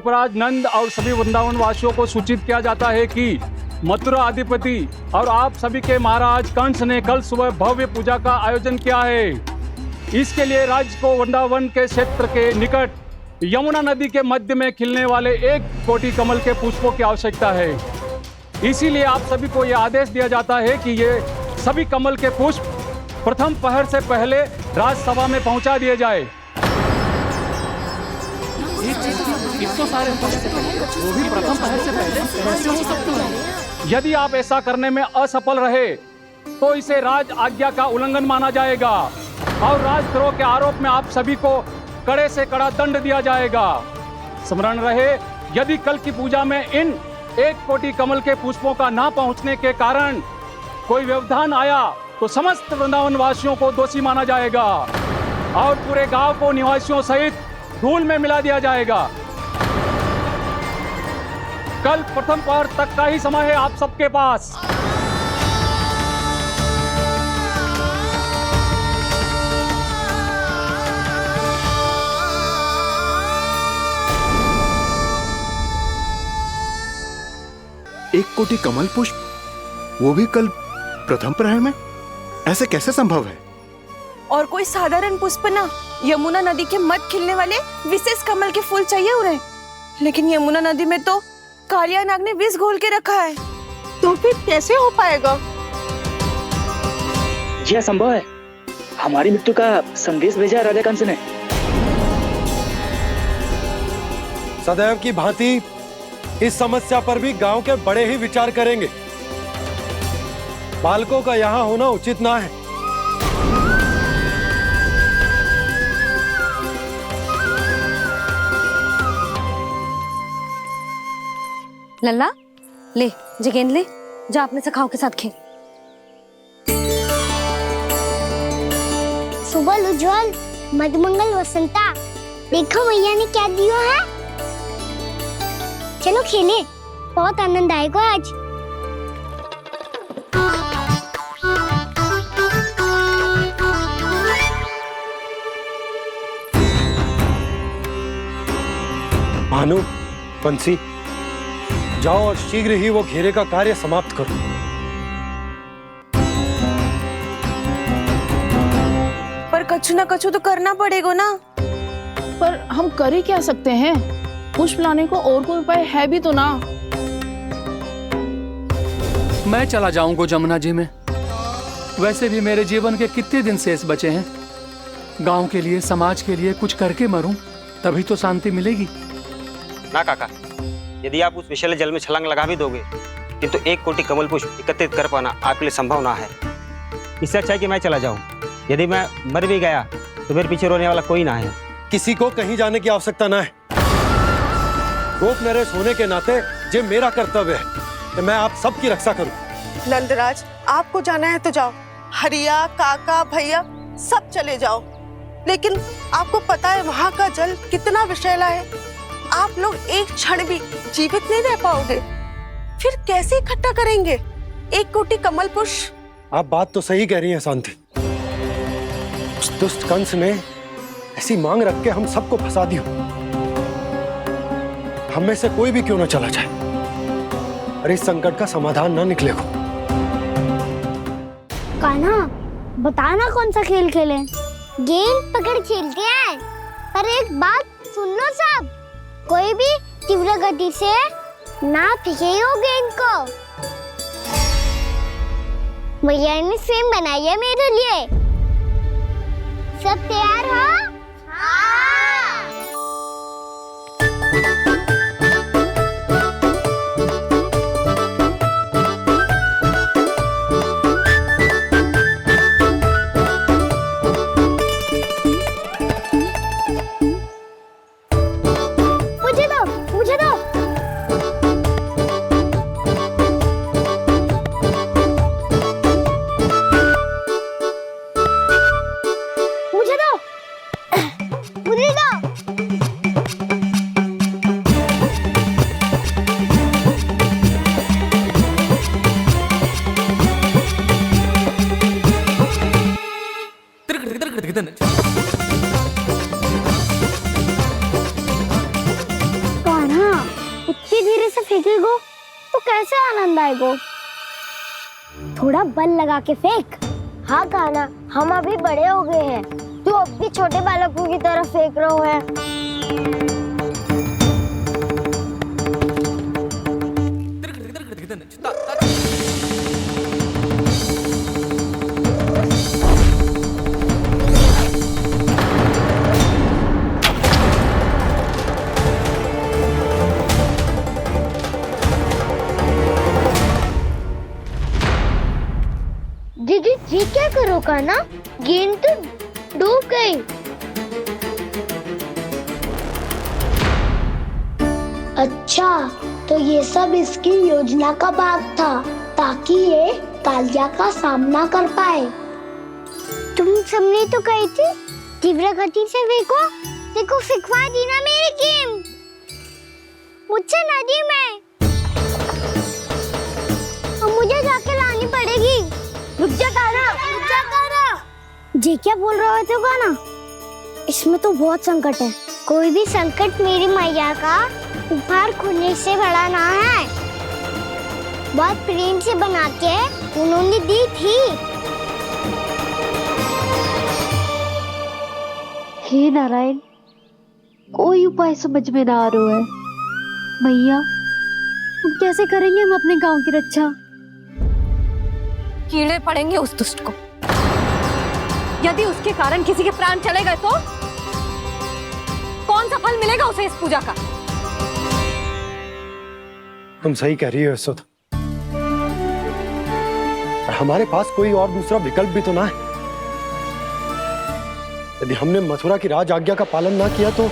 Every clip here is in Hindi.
युवराज नंद और सभी वृंदावन वासियों को सूचित किया जाता है कि मथुरा अधिपति और आप सभी के महाराज कंस ने कल सुबह भव्य पूजा का आयोजन किया है। इसके लिए राज्य को वृंदावन के क्षेत्र के निकट यमुना नदी के मध्य में खिलने वाले 1 कोटि कमल के पुष्पों की आवश्यकता है। इसीलिए आप सभी को यह आदेश दिया जाता है कि ये सभी कमल के पुष्प प्रथम पहर से पहले राजसभा में पहुंचा दिए जाए। वो भी प्रथम पहर से पहले कैसे हो सकते हैं? यदि आप ऐसा करने में असफल रहे तो इसे राज आज्ञा का उल्लंघन माना जाएगा और राजद्रोह के आरोप में आप सभी को कड़े से कड़ा दंड दिया जाएगा। स्मरण रहे, यदि कल की पूजा में इन 1 कोटि कमल के पुष्पों का ना पहुंचने के कारण कोई व्यवधान आया तो समस्त वृंदावन वासियों को दोषी माना जाएगा और पूरे गांव को निवासियों सहित धूल में मिला दिया जाएगा। कल प्रथम पहर तक का ही समय है आप सबके पास। एक कोटि कमल पुष्प, वो भी कल प्रथम प्रहर में? ऐसे कैसे संभव है? और कोई साधारण पुष्प ना, यमुना नदी के मध्य खिलने वाले विशेष कमल के फूल चाहिए उन्हें। लेकिन यमुना नदी में तो कालिया नाग ने विष घोल के रखा है, तो फिर कैसे हो पाएगा? जी असंभव है। हमारी मृत्यु का संदेश भेजा राजा कंस ने। सदैव की भांति इस समस्या पर भी गांव के बड़े ही विचार करेंगे। बालकों का यहाँ होना उचित ना है। लल्ला, ले जे गेंद ले, जा अपने सखाओं के साथ खेल। सुबह उज्जवल, मधुमंगल वसंता, देखो भैया ने क्या दिया है। चलो खेलें, बहुत आनंद आएगा आज। भानु, बंसी, जाओ और शीघ्र ही वो घेरे का कार्य समाप्त करो। पर कछु ना कछु तो करना पड़ेगा ना। पर हम कर ही क्या सकते हैं? पुष्प लाने को और कोई उपाय है भी तो ना। मैं चला जाऊंगा जमुना जी में। वैसे भी मेरे जीवन के कितने दिन शेष बचे हैं। गांव के लिए, समाज के लिए कुछ करके मरूं, तभी तो शांति मिलेगी। ना काका, यदि आप उस विषैले जल में छलांग लगा भी दोगे, किंतु 1 कोटि कमल पुष्प एकत्रित कर पाना आपके लिए संभव ना है। इससे अच्छा है कि मैं चला जाऊं। यदि मैं मर भी गया तो मेरे पीछे रोने वाला कोई ना है। किसी को कहीं जाने की आवश्यकता ना है। गोप नरेश होने के नाते ये मेरा कर्तव्य है कि मैं आप सबकी रक्षा करूं। नंदराज, आपको जाना है तो जाओ। हरिया, काका, भैया सब चले जाओ। लेकिन आपको पता है वहाँ का जल कितना विषैला है। आप लोग एक क्षण भी जीवित नहीं रह पाओगे। फिर कैसे इकट्ठा करेंगे 1 कोटि कमल पुष्प? आप बात तो सही कह रही हैं शांति। उस दुष्ट कंस ने ऐसी मांग रख के हम सबको फंसा दिया। हम में से कोई भी क्यों ना चला जाए और इस संकट का समाधान ना निकले को। कान्हा, बताना कौन सा खेल खेलें? गेंद पकड़ खेलते हैं। पर एक बात सुन लो सब, कोई भी तीव्र गति से ना फेंकेगा गेंद को। भैया ने फ्रेम बनाई है मेरे लिए। सब तैयार हो? हाँ। मुझे दो, मुझे दो। मुझे दो। धीरे धीरे से फेंकेगो तो कैसे आनंद आएगो? थोड़ा बल लगा के फेंक। हाँ कान्हा, हम अभी बड़े हो गए हैं, तू अब भी छोटे बालकों की तरह फेंक रहा है। दीदी जी क्या करो कान्हा, गेंद तो डूब गई। अच्छा, तो ये सब इसकी योजना का भाग था ताकि ये कालिया का सामना कर पाए। तुम सबने तो कही थी तीव्र गति से फेंको, देखो सिखवा दी ना मेरी गेम मुझसे नदी में। अब मुझे जाके लानी पड़ेगी। रुक जा कान्हा, रुक जा कान्हा। जी क्या बोल रहे थे कान्हा? इसमें तो बहुत संकट है। कोई भी संकट मेरी मैया का उपहार खुलने से बड़ा ना है। बहुत प्रेम से बना के उन्होंने दी थी। हे नारायण, कोई उपाय समझ में ना आ रहा है। मैया, हम कैसे करेंगे हम अपने गांव की रक्षा? कीड़े पड़ेंगे उस दुष्ट को। यदि उसके कारण किसी के प्राण चले गए तो कौन सा फल मिलेगा उसे इस पूजा का? तुम सही कह रही हो यशोदा। हमारे पास कोई और दूसरा विकल्प भी तो ना है। यदि हमने मथुरा की राज आज्ञा का पालन ना किया तो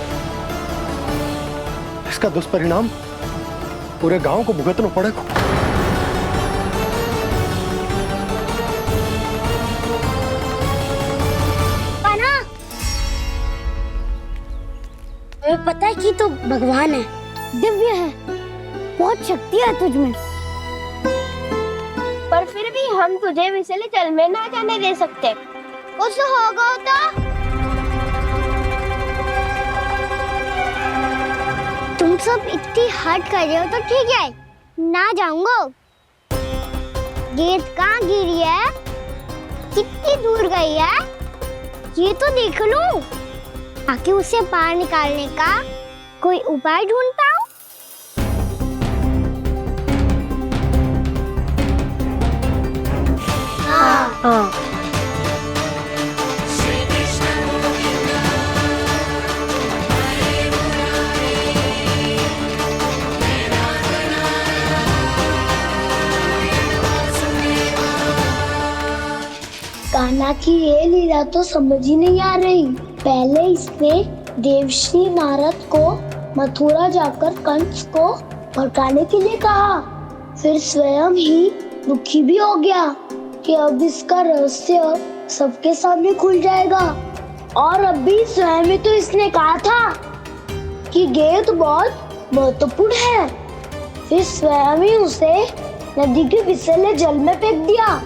इसका दुष्परिणाम पूरे गांव को भुगतना पड़ेगा। तुम्हें पता है कि तो भगवान है, दिव्य है, बहुत शक्ति है तुझमें, पर फिर भी हम तुझे विषैले जल में ना जाने दे सकते। कुछ होगा तो तुम सब इतनी हट कर रहे हो तो ठीक है, ना जाऊंगा। गेंद कहाँ गिरी है, कितनी दूर गई है, ये तो देख लो, ताकि उसे बाहर निकालने का कोई उपाय ढूंढता हूँ। हाँ। कान्हा की ये लीला तो समझ ही नहीं आ रही। पहले इसने देवर्षि नारद को मथुरा जाकर कंस को भड़काने के लिए कहा, फिर स्वयं ही दुखी भी हो गया कि अब इसका रहस्य सबके सामने खुल जाएगा। और अभी स्वयं ही तो इसने कहा था कि गेंद बहुत महत्वपूर्ण है, फिर स्वयं ही उसे नदी के विषैले जल में फेंक दिया।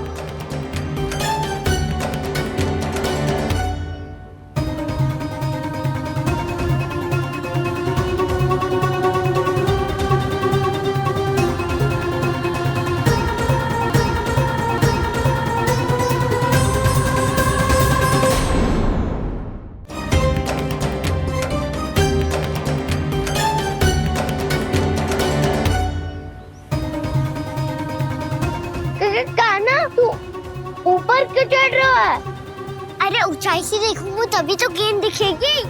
कान्हा, तू ऊपर क्यों चढ़ रहा है? अरे ऊंचाई से देखूंगा तभी तो गेंद दिखेगी।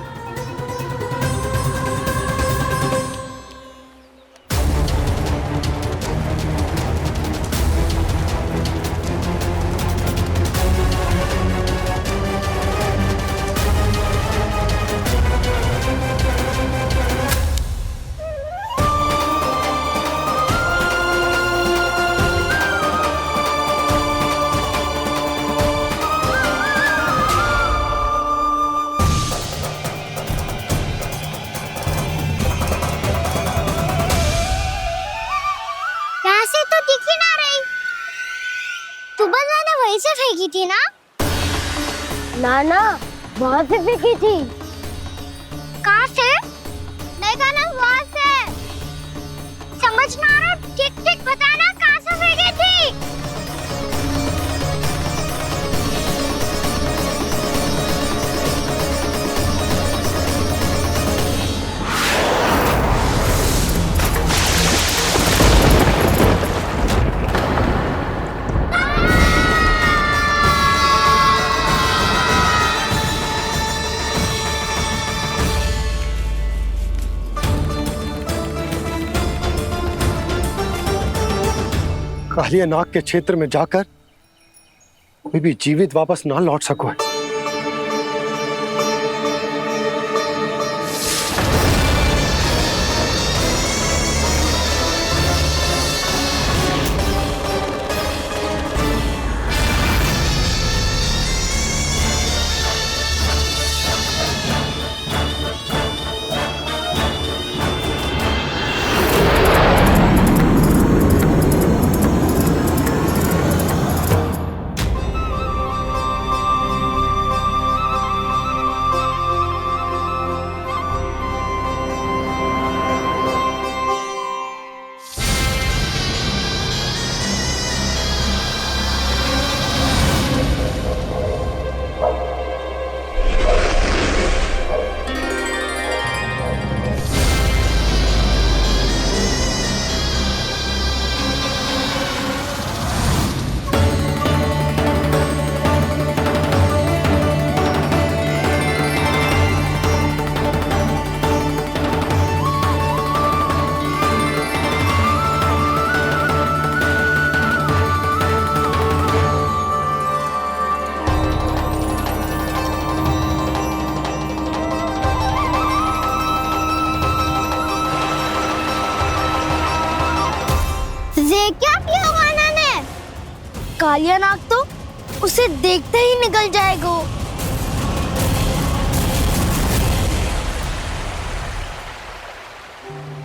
वहीं से फेंकी थी ना? ना वहाँ से फेंकी थी। कहाँ से? नहीं कहा ना, वहाँ से। समझ ना आ रहा। ठीक ठीक बताना कहाँ से फेंकी थी? कालिया नाग के क्षेत्र में जाकर कोई भी जीवित वापस ना लौट सको है। ये क्या किया वाना ने? कालिया नाग तो उसे देखते ही निकल जाएगा।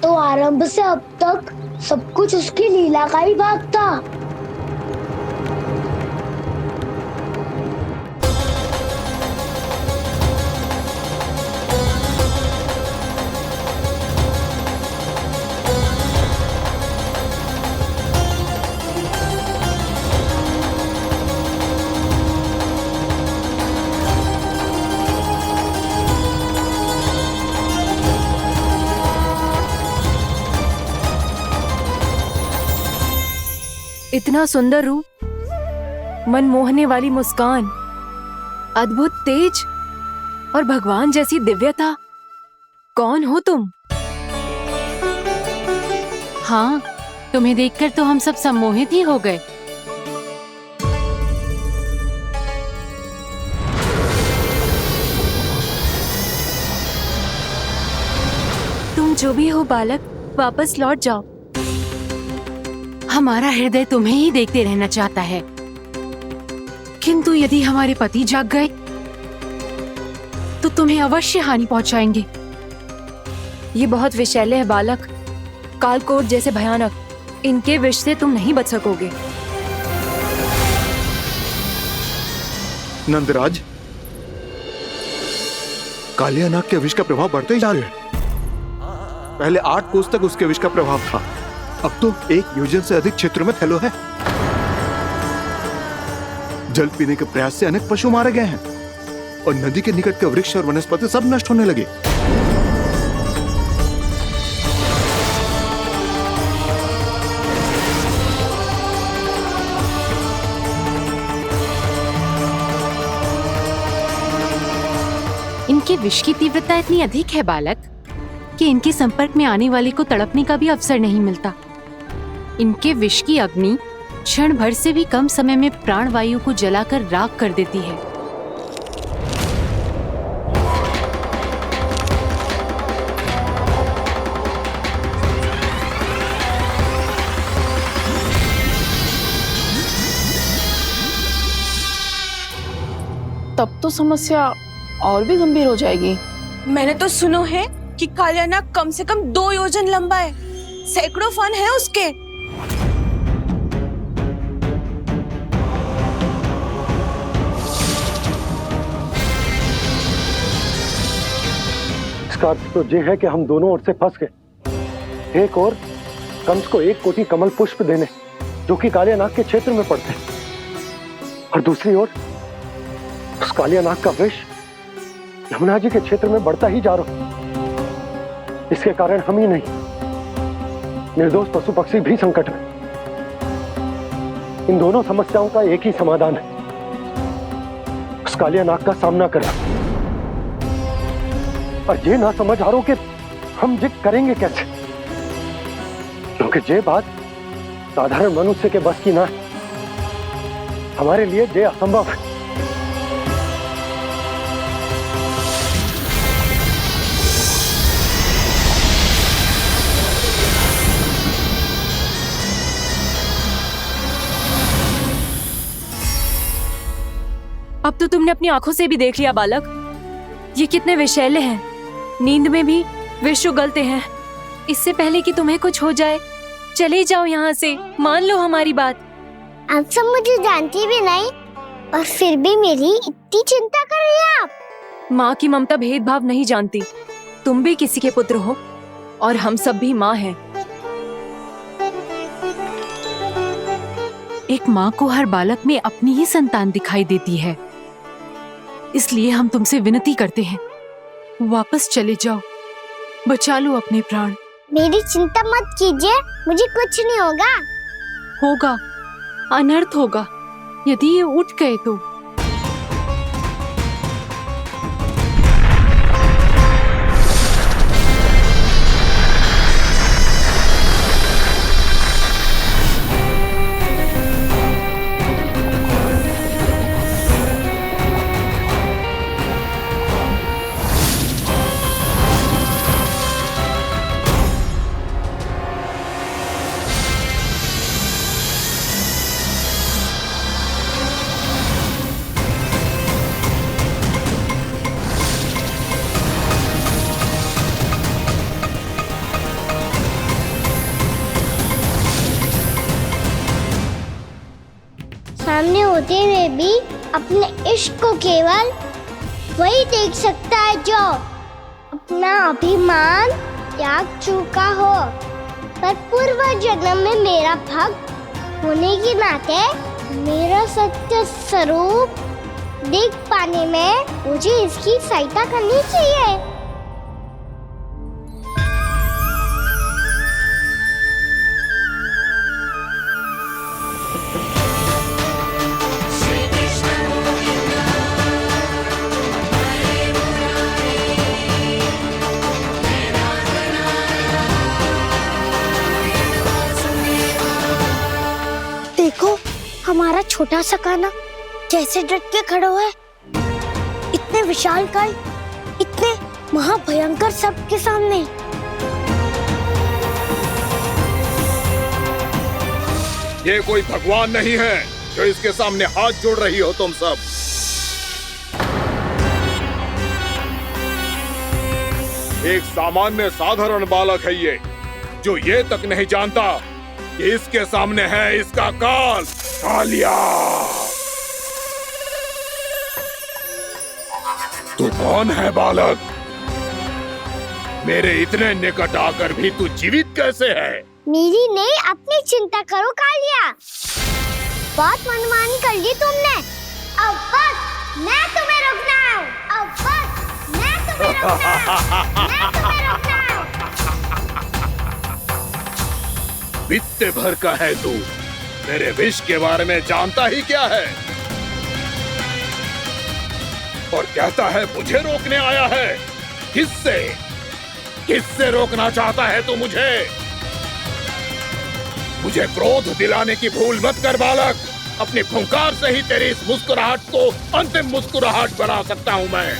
तो आरंभ से अब तक सब कुछ उसकी लीला का ही भाग था। इतना सुंदर रूप, मन मोहने वाली मुस्कान, अद्भुत तेज और भगवान जैसी दिव्यता। कौन हो तुम? हाँ, तुम्हें देखकर तो हम सब सम्मोहित ही हो गए। तुम जो भी हो बालक, वापस लौट जाओ। हमारा हृदय तुम्हें ही देखते रहना चाहता है, किंतु यदि हमारे पति जाग गए तो तुम्हें अवश्य हानि पहुंचाएंगे। ये बहुत विषैले है बालक, कालकोट जैसे भयानक। इनके विष से तुम नहीं बच सकोगे। नंदराज, कालिया नाग के विष का प्रभाव बढ़ते ही जा रहा है। पहले 8 कोस तक उसके विष का प्रभाव था, अब तो 1 योजन से अधिक क्षेत्र में फैलो है। जल पीने के प्रयास से अनेक पशु मारे गए हैं और नदी के निकट के वृक्ष और वनस्पति सब नष्ट होने लगे। इनके विष की तीव्रता इतनी अधिक है बालक कि इनके संपर्क में आने वाले को तड़पने का भी अवसर नहीं मिलता। इनके विष की अग्नि क्षण भर से भी कम समय में प्राण वायु को जलाकर राख कर देती है। तब तो समस्या और भी गंभीर हो जाएगी। मैंने तो सुनो है कि कालिया नाग कम से कम 2 योजन लंबा है, सैकड़ों फन है उसके। इसका अर्थ तो ये है कि हम दोनों ओर से फंस गए। एक और कंस को 1 कोटि कमल पुष्प देने, जो कि कालियानाग के क्षेत्र में पड़ते, और दूसरी ओर उस कालियानाग का विष यमुना जी के क्षेत्र में बढ़ता ही जा रहा। इसके कारण हम ही नहीं, निर्दोष पशु पक्षी भी संकट में। इन दोनों समस्याओं का एक ही समाधान है, उस कालियानाग का सामना करना। और ये ना समझ आ रहा कि हम ये करेंगे कैसे, क्योंकि ये बात साधारण मनुष्य के बस की ना है। हमारे लिए ये असंभव है। अब तो तुमने अपनी आंखों से भी देख लिया बालक, ये कितने विषैले हैं। नींद में भी विष उगलते हैं। इससे पहले कि तुम्हें कुछ हो जाए, चले जाओ यहाँ से, मान लो हमारी बात। आप सब मुझे जानती भी नहीं और फिर भी मेरी इतनी चिंता कर रही हैं आप। माँ की ममता भेदभाव नहीं जानती। तुम भी किसी के पुत्र हो और हम सब भी माँ हैं। एक माँ को हर बालक में अपनी ही संतान दिखाई देती है। इसलिए हम तुमसे विनती करते हैं, वापस चले जाओ, बचा लो अपने प्राण। मेरी चिंता मत कीजिए, मुझे कुछ नहीं होगा। होगा, अनर्थ होगा यदि ये उठ गए तो। सामने होते हुए भी अपने इश्क को केवल वही देख सकता है जो अपना अभिमान त्याग चुका हो। पर पूर्व जन्म में मेरा भक्त होने के नाते मेरा सत्य स्वरूप देख पाने में मुझे इसकी सहायता करनी चाहिए। देखो हमारा छोटा सा कान्हा कैसे डट के खड़ा हुआ है, इतने विशालकाय, इतने महाभयंकर सबके सामने। ये कोई भगवान नहीं है जो इसके सामने हाथ जोड़ रही हो तुम सब। एक सामान्य साधारण बालक है ये, जो ये तक नहीं जानता कि इसके सामने है इसका काल, कालिया। तू कौन है बालक? मेरे इतने निकट आकर भी तू जीवित कैसे है? मेरी नहीं, अपनी चिंता करो कालिया। बहुत मनमानी कर ली तुमने। अब बस मैं तुम्हें रोकना हूँ। अब बस मैं तुम्हें रोकना हूँ। मैं तुम्हें रोकना हूँ। बित्ते भर का है तू, मेरे विष के बारे में जानता ही क्या है? और कहता है मुझे रोकने आया है। किससे? किससे रोकना चाहता है तू मुझे? मुझे क्रोध दिलाने की भूल मत कर बालक। अपनी फुंकार से ही तेरी इस मुस्कुराहट को अंतिम मुस्कुराहट बना सकता हूं मैं।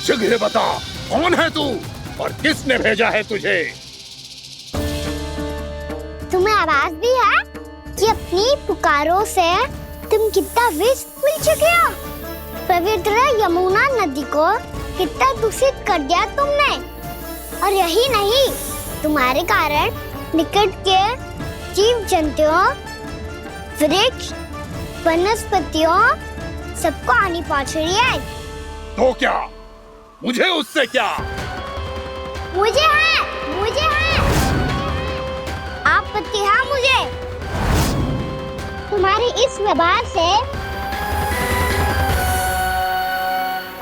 शीघ्र बता, कौन है तू और किसने भेजा है तुझे? तुम्हें आवाज भी है कि अपनी पुकारों से तुम कितना विष भूल चुके हो। पवित्र यमुना नदी को कितना दूषित कर दिया तुमने। और यही नहीं, तुम्हारे कारण निकट के जीव जंतुओं, वृक्ष, वनस्पतियों सबको हानि पहुंच रही है। तो क्या? मुझे उससे क्या? मुझे इस व्यवहार से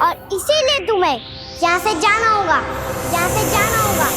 और इसीलिए तुम्हें यहाँ से जाना होगा, यहाँ से जाना होगा।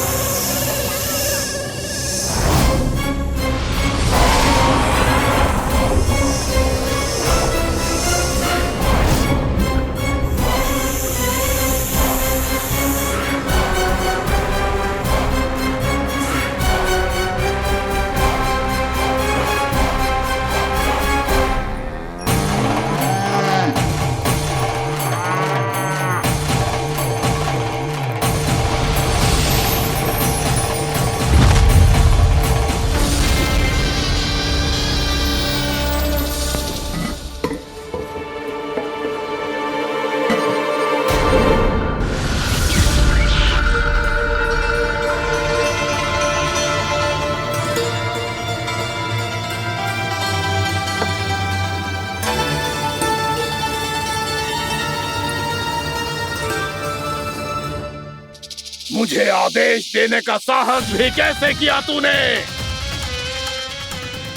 मुझे आदेश देने का साहस भी कैसे किया तूने?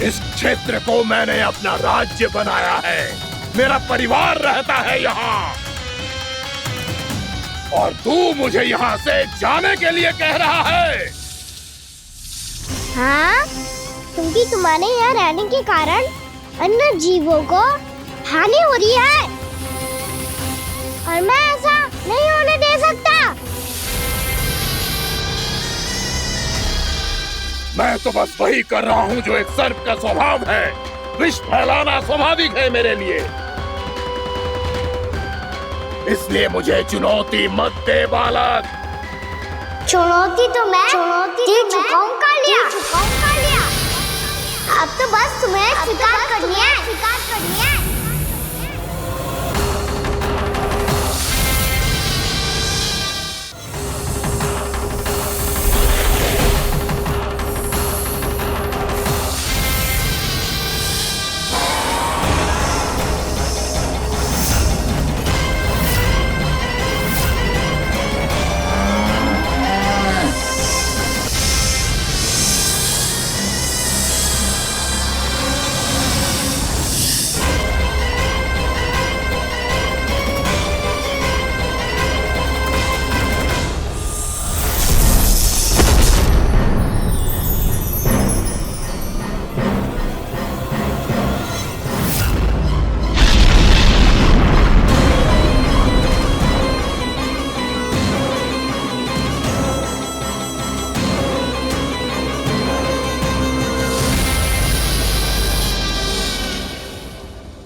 इस क्षेत्र को मैंने अपना राज्य बनाया है, मेरा परिवार रहता है यहाँ, और तू मुझे यहाँ से जाने के लिए कह रहा है? हाँ, क्योंकि तुम्हारे यहाँ रहने के कारण अन्य जीवों को हानि हो रही है और मैं ऐसा नहीं होने दे सकता। मैं तो बस वही कर रहा हूँ जो एक सर्प का स्वभाव है। विष फैलाना स्वाभाविक है मेरे लिए, इसलिए मुझे चुनौती मत दे बालक। चुनौती तो मैं दे चुका हूँ कालिया। अब तो बस तुम्हें शिकार करनी है।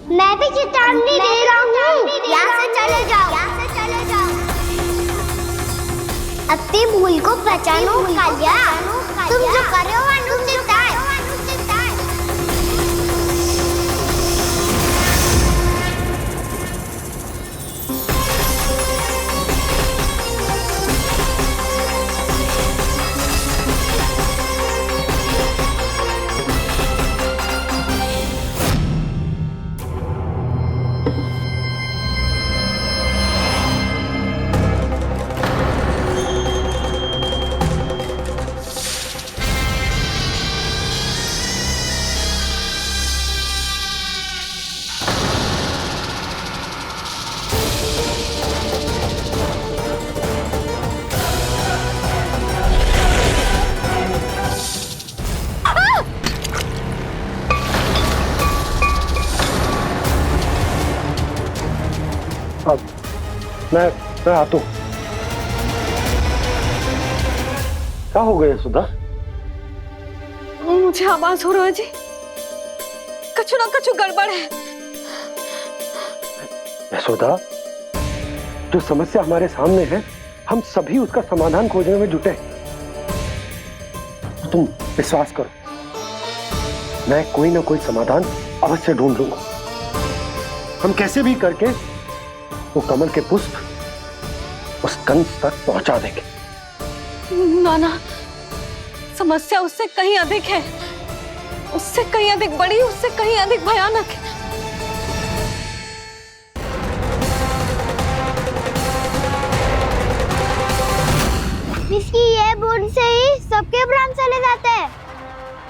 मैं भी चेतावनी दे रहा हूँ, यहाँ से चले जाओ। अपनी भूल को पहचानो कालिया, तुम जो कर रहे हो अनुचित है। मैं आता हूँ। क्या हो गया सुधा? मुझे आवाज हो रहा है जी, कछु ना कछु गड़बड़ है। यशोदा, जो समस्या हमारे सामने है, हम सभी उसका समाधान खोजने में जुटे। तुम विश्वास करो, मैं कोई ना कोई समाधान अवश्य ढूंढ लूंगा। हम कैसे भी करके वो कमल के पुष्प उस कंस तक पहुंचा देंगे। नाना, समस्या उससे कहीं अधिक है, उससे कहीं अधिक बड़ी, उससे कहीं अधिक भयानक है। विस्की ये बूंद से ही सबके प्राण चले जाते हैं।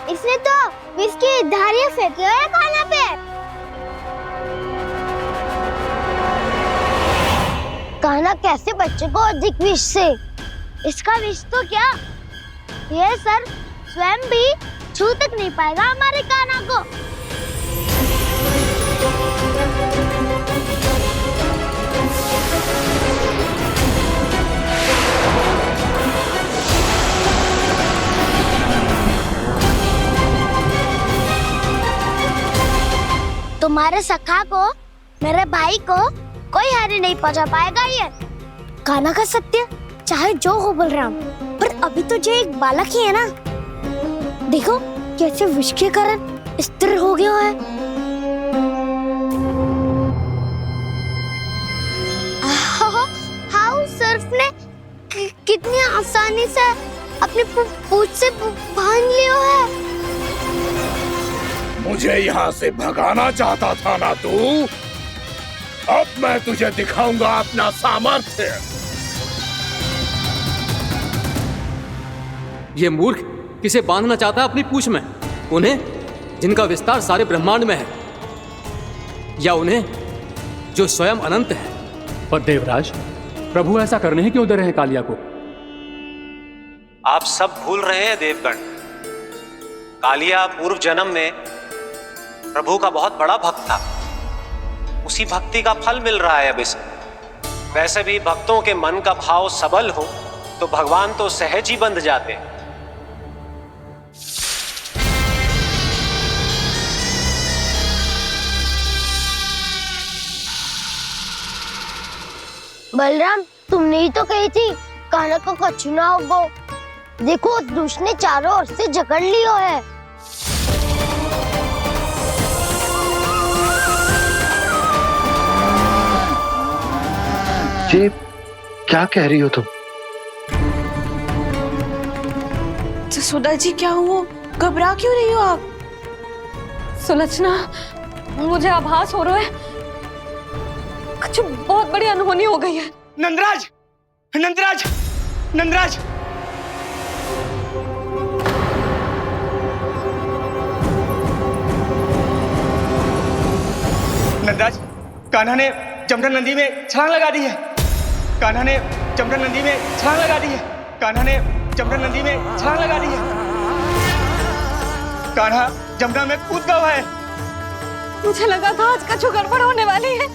इसने तो विस्की धारियां फेंकी है खाना पे। कान्हा कैसे बच्चे को अधिक विष से? इसका विष तो क्या, ये सर स्वयं भी छू तक नहीं पाएगा हमारे कान्हा को। तुम्हारे सखा को, मेरे भाई को कोई हानि नहीं पहुंचा पाएगा ये। कान्हा का सत्य चाहे जो हो बलराम, पर अभी तो जो एक बालक ही है ना। देखो कैसे विष के कारण स्थिर हो गया है। हाउ सर्फ ने कितनी आसानी से अपनी पूंछ से बांध लिया है। मुझे यहाँ से भगाना चाहता था ना तू? अब मैं तुझे दिखाऊंगा अपना सामर्थ्य। ये मूर्ख किसे बांधना चाहता है अपनी पूंछ में? उन्हें जिनका विस्तार सारे ब्रह्मांड में है, या उन्हें जो स्वयं अनंत है? पर देवराज, प्रभु ऐसा करने ही क्यों दे रहे हैं कालिया को? आप सब भूल रहे हैं देवगण, कालिया पूर्व जन्म में प्रभु का बहुत बड़ा भक्त था। उसी भक्ति का फल मिल रहा है अब इसे। वैसे भी भक्तों के मन का भाव सबल हो तो भगवान तो सहज ही बंध जाते हैं। बलराम, तुमने ही तो कही थी कान्हा को कछु ना होगो। देखो उस दुष्ट ने चारों ओर से जकड़ लियो है। ये क्या कह रही हो तुम? सुधा जी क्या हुआ? घबरा क्यों रही हो आप? सुलक्षणा, मुझे आभास हो रहा है कुछ बहुत बड़ी अनहोनी हो गई है। नंदराज, नंदराज, नंदराज, नंदराज, कान्हा ने जमना नदी में छलांग लगा दी है। कान्हा ने जमना नदी में छलांग लगा दी है। कान्हा ने जमना नदी में छलांग लगा दी है। कान्हा जमना में कूद गया है। मुझे लगा था आज कछु गड़बड़ होने वाली है।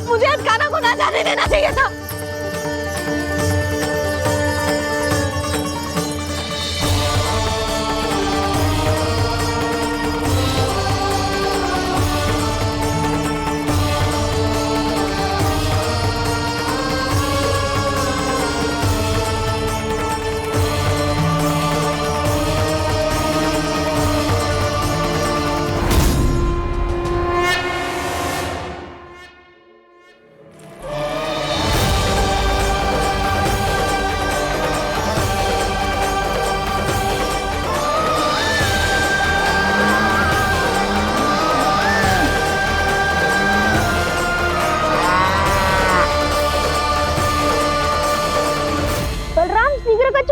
मुझे आज कान्हा को ना जाने देना चाहिए था।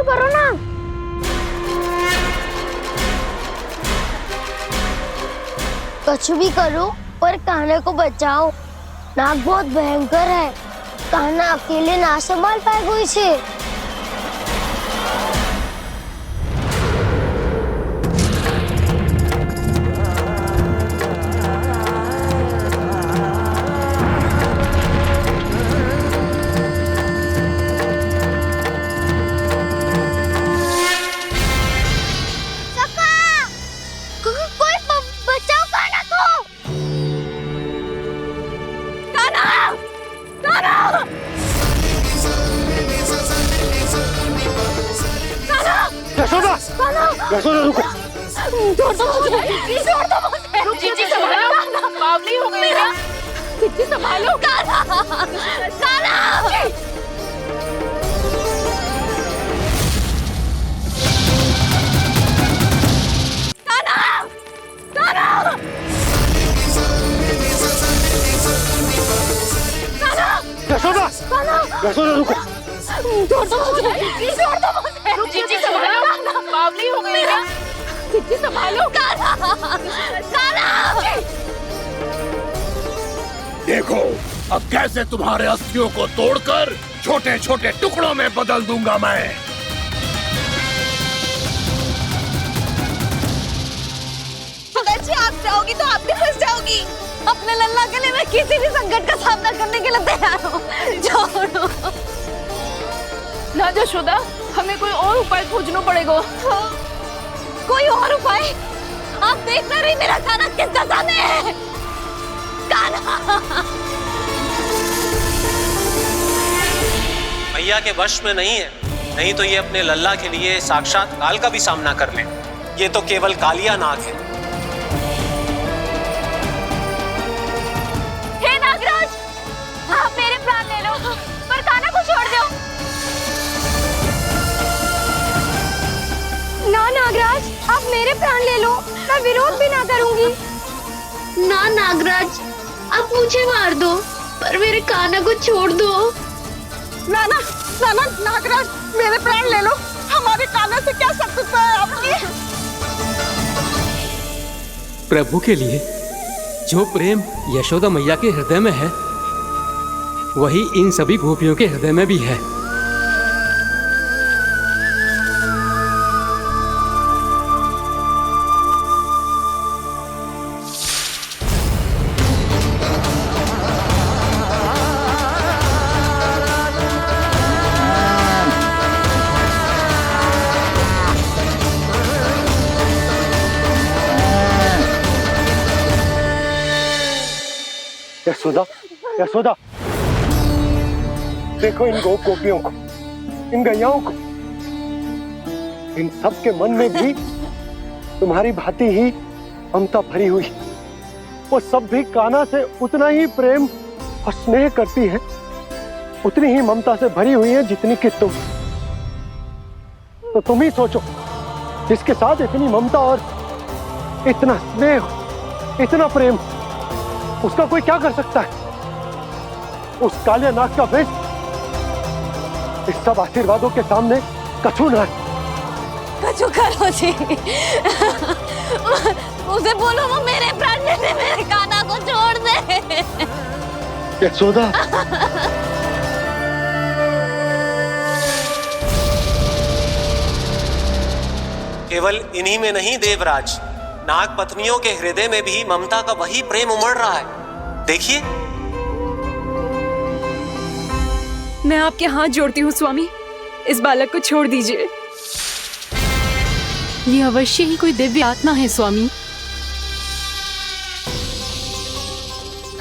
करो ना। कछु भी करो पर कान्हा को बचाओ। नाग बहुत भयंकर है। कान्हा अकेले ना संभाल पाएगा इसे। यशोदा रुको। छोड़ दो मुझे, छोड़ दो मुझे। रुक जीजी संभालो, बावली हो गई है। जीजी संभालो। कान्हा, कान्हा। यशोदा, यशोदा रुको। छोड़ दो मुझे, छोड़ दो मुझे। रुक जीजी संभालो, बावली हो गई है। जीजी संभालो। कान्हा, कान्हा। देखो अब कैसे तुम्हारे अस्थियों को तोड़कर छोटे छोटे टुकड़ों में बदल दूंगा मैं। अगर जी आप जाओगी तो आप भी फंस जाओगी। अपने लल्ला के लिए मैं किसी भी संकट का सामना करने के लिए तैयार हूँ। छोड़ो ना जशोदा, हमें कोई और उपाय खोजना पड़ेगा। कोई और उपाय? आप देख ना रही मेरा काना किस दशा में है। काना मैया के वश में नहीं है, नहीं तो ये अपने लल्ला के लिए साक्षात काल का भी सामना कर ले। ये तो केवल कालिया नाग है। हे नागराज, आप मेरे प्राण ले लो पर काना को छोड़ दो। ना नागराज, आप मेरे प्राण ले लो, मैं विरोध भी ना करूंगी। ना नागराज, आप मुझे मार दो पर मेरे काना को छोड़ दो। ना ना ना ना नागराज, मेरे प्राण ले लो, हमारे काना से क्या शत्रुता है आपकी? प्रभु के लिए जो प्रेम यशोदा मैया के हृदय में है, वही इन सभी गोपियों के हृदय में भी है। यशोदा, यशोदा, देखो इन गोपियों को, इन गैयाओं को, इन सब के मन में भी तुम्हारी भांति ही ममता भरी हुई। वो सब भी कान्हा से उतना ही प्रेम और स्नेह करती है, उतनी ही ममता से भरी हुई है जितनी कि तुम। तो तुम ही सोचो, जिसके साथ इतनी ममता और इतना स्नेह, इतना प्रेम, उसका कोई क्या कर सकता है? उस कालिया नाग का वेश इस सब आशीर्वादों के सामने कछु न है। कछु करो जी, उसे बोलो वो मेरे प्राण ले दे, मेरे काना को छोड़ दे। यशोदा, केवल इन्हीं में नहीं देवराज, नाग पत्नियों के हृदय में भी ममता का वही प्रेम उमड़ रहा है। देखिए। मैं आपके हाथ जोड़ती हूँ स्वामी, इस बालक को छोड़ दीजिए। ये अवश्य ही कोई दिव्य आत्मा है स्वामी।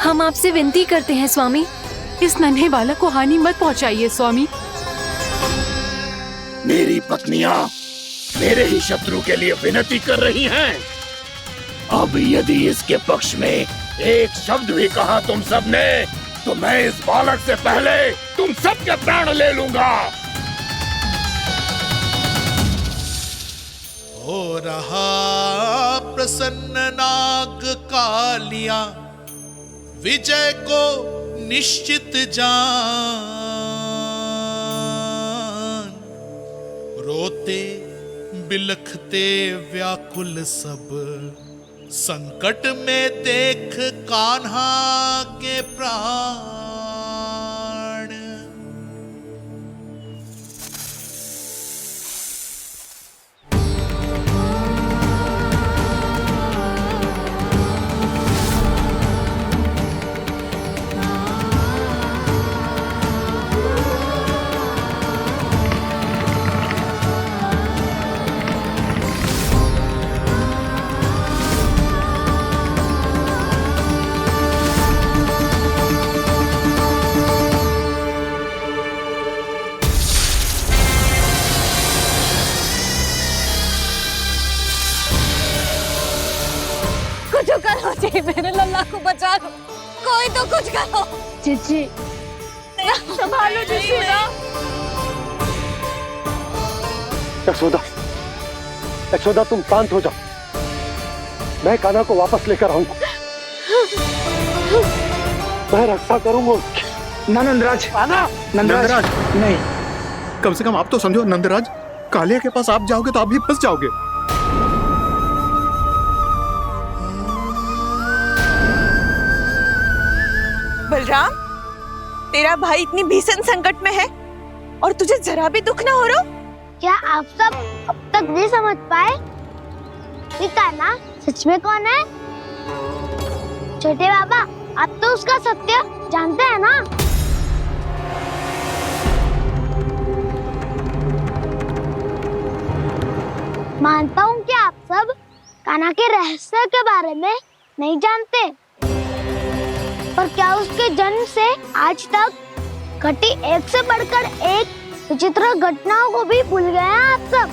हम आपसे विनती करते हैं स्वामी, इस नन्हे बालक को हानि मत पहुंचाइए स्वामी। मेरी पत्नियां मेरे ही शत्रु के लिए विनती कर रही हैं। अब यदि इसके पक्ष में एक शब्द भी कहा तुम सबने, तो मैं इस बालक से पहले तुम सबके प्राण ले लूंगा। हो रहा प्रसन्न नाग कालिया, विजय को निश्चित जान। रोते बिलखते व्याकुल सब, संकट में देख कान्हा के प्राण। कुछ करो जी, मेरे लल्ला को बचा लो, कोई तो कुछ करो। जीजी, संभालो यशोदा। यशोदा, यशोदा तुम शांत हो जाओ, मैं कान्हा को वापस लेकर आऊंगा, मैं रक्षा करूंगा उसकी। ना नंदराज, नंदराज नहीं, कम से कम आप तो समझो नंदराज, कालिया के पास आप जाओगे तो आप भी फंस जाओगे। बलराम, तेरा भाई इतनी भीषण संकट में है और तुझे जरा भी दुख ना हो रहा? क्या आप सब अब तक नहीं समझ पाए कि कान्हा सच में कौन है? छोटे बाबा, आप तो उसका सत्य जानते हैं ना? मानता हूँ कि आप सब कान्हा के रहस्य के बारे में नहीं जानते, पर क्या उसके जन्म से आज तक घटी एक से बढ़कर एक विचित्र घटनाओं को भी भूल गए हैं आप सब?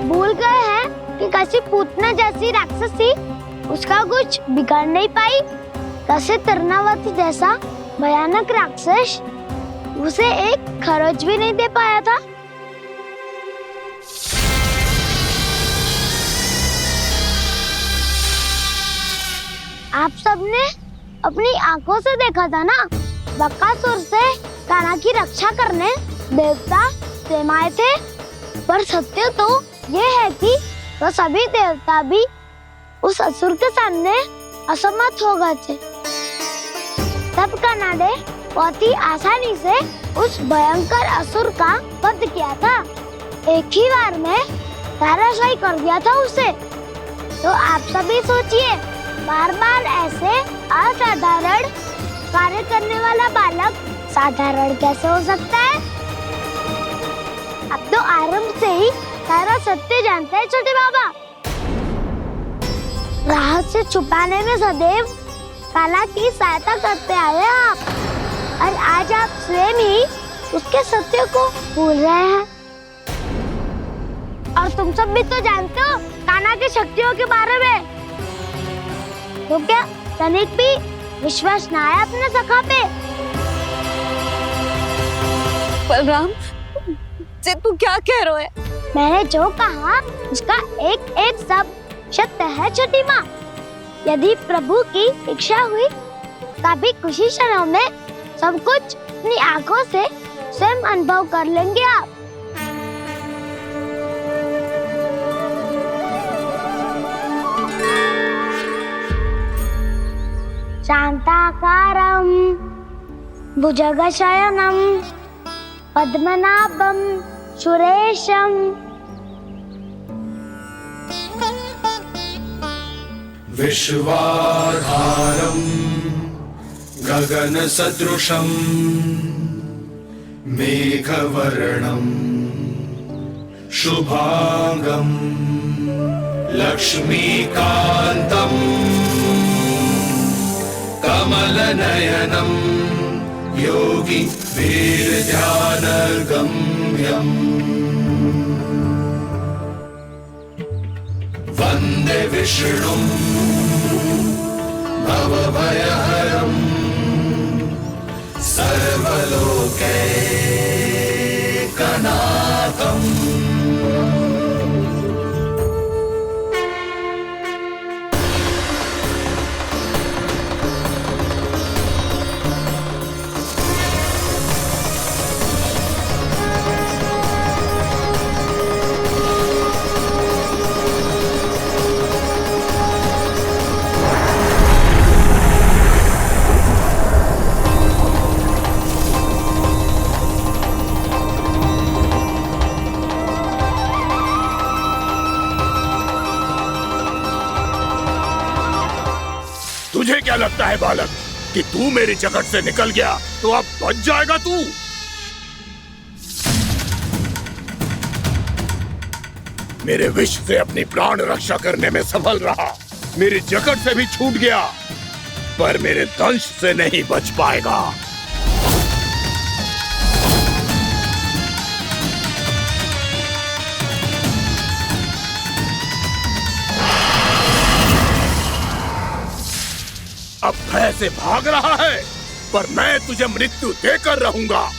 भूल गए हैं कि कैसी पूतना जैसी राक्षसी उसका कुछ बिगाड़ नहीं पाई, कैसे तरनावती जैसा भयानक राक्षस उसे एक खरोच भी नहीं दे पाया था। आप सबने अपनी आंखों से देखा था ना, बकासुर से कान्हा की रक्षा करने देवता स्वयं आए थे, पर सत्य तो ये है कि वह सभी देवता भी उस असुर के सामने असमर्थ हो गए थे। तब कान्हा ने बहुत ही आसानी से उस भयंकर असुर का वध किया था, एक ही बार में धराशायी कर दिया था उसे। तो आप सभी सोचिए, बार बार ऐसे असाधारण कार्य करने वाला बालक साधारण कैसे हो सकता है? अब तो आरंभ से ही सारा सत्य जानते हैं छोटे बाबा। रहस्य छुपाने में सदैव कान्हा की सहायता करते आए हैं आप, और आज आप स्वयं ही उसके सत्य को भूल रहे हैं। और तुम सब भी तो जानते हो कान्हा की शक्तियों के बारे में, तो क्या तनिक भी विश्वास ना है अपने सखा पे? बलराम, जे तू क्या कह रहा है? मैंने जो कहा उसका एक एक शब्द सत्य है छोटी माँ। यदि प्रभु की इच्छा हुई तभी कुछ ही क्षणों में सब कुछ अपनी आंखों से स्वयं अनुभव कर लेंगे आप। शांताकारं भुजगशयनं पद्मनाभं सुरेशं विश्वाधारं गगनसदृशं मेघवर्णं शुभांगं लक्ष्मीकान्तं कमलनयनं योगी वीरध्यानगम्यम् वन्दे विष्णुं भवभयहरं सर्वलोकैकनाथम्। तुझे क्या लगता है बालक कि तू मेरी जगत से निकल गया तो अब बच जाएगा तू? मेरे विष से अपनी प्राण रक्षा करने में सफल रहा, मेरी जगत से भी छूट गया, पर मेरे दंश से नहीं बच पाएगा। अब भय से भाग रहा है, पर मैं तुझे मृत्यु देकर रहूंगा।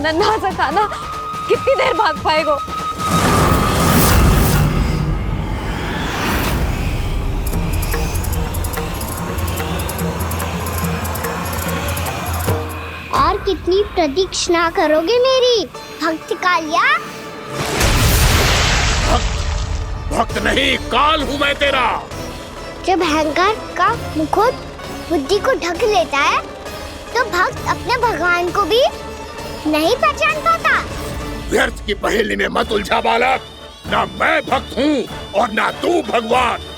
नन्हा सा कान्हा कितनी देर भाग पाएगा? और कितनी प्रतीक्षा करोगे मेरी भक्त कालिया? भक्त नहीं, काल हूँ मैं तेरा। जब अहंकार का मुकुट बुद्धि को ढक लेता है तो भक्त अपने भगवान को भी नहीं पहचान पाता। व्यर्थ की पहेली में मत उलझा बालक। ना मैं भक्त हूँ और ना तू भगवान।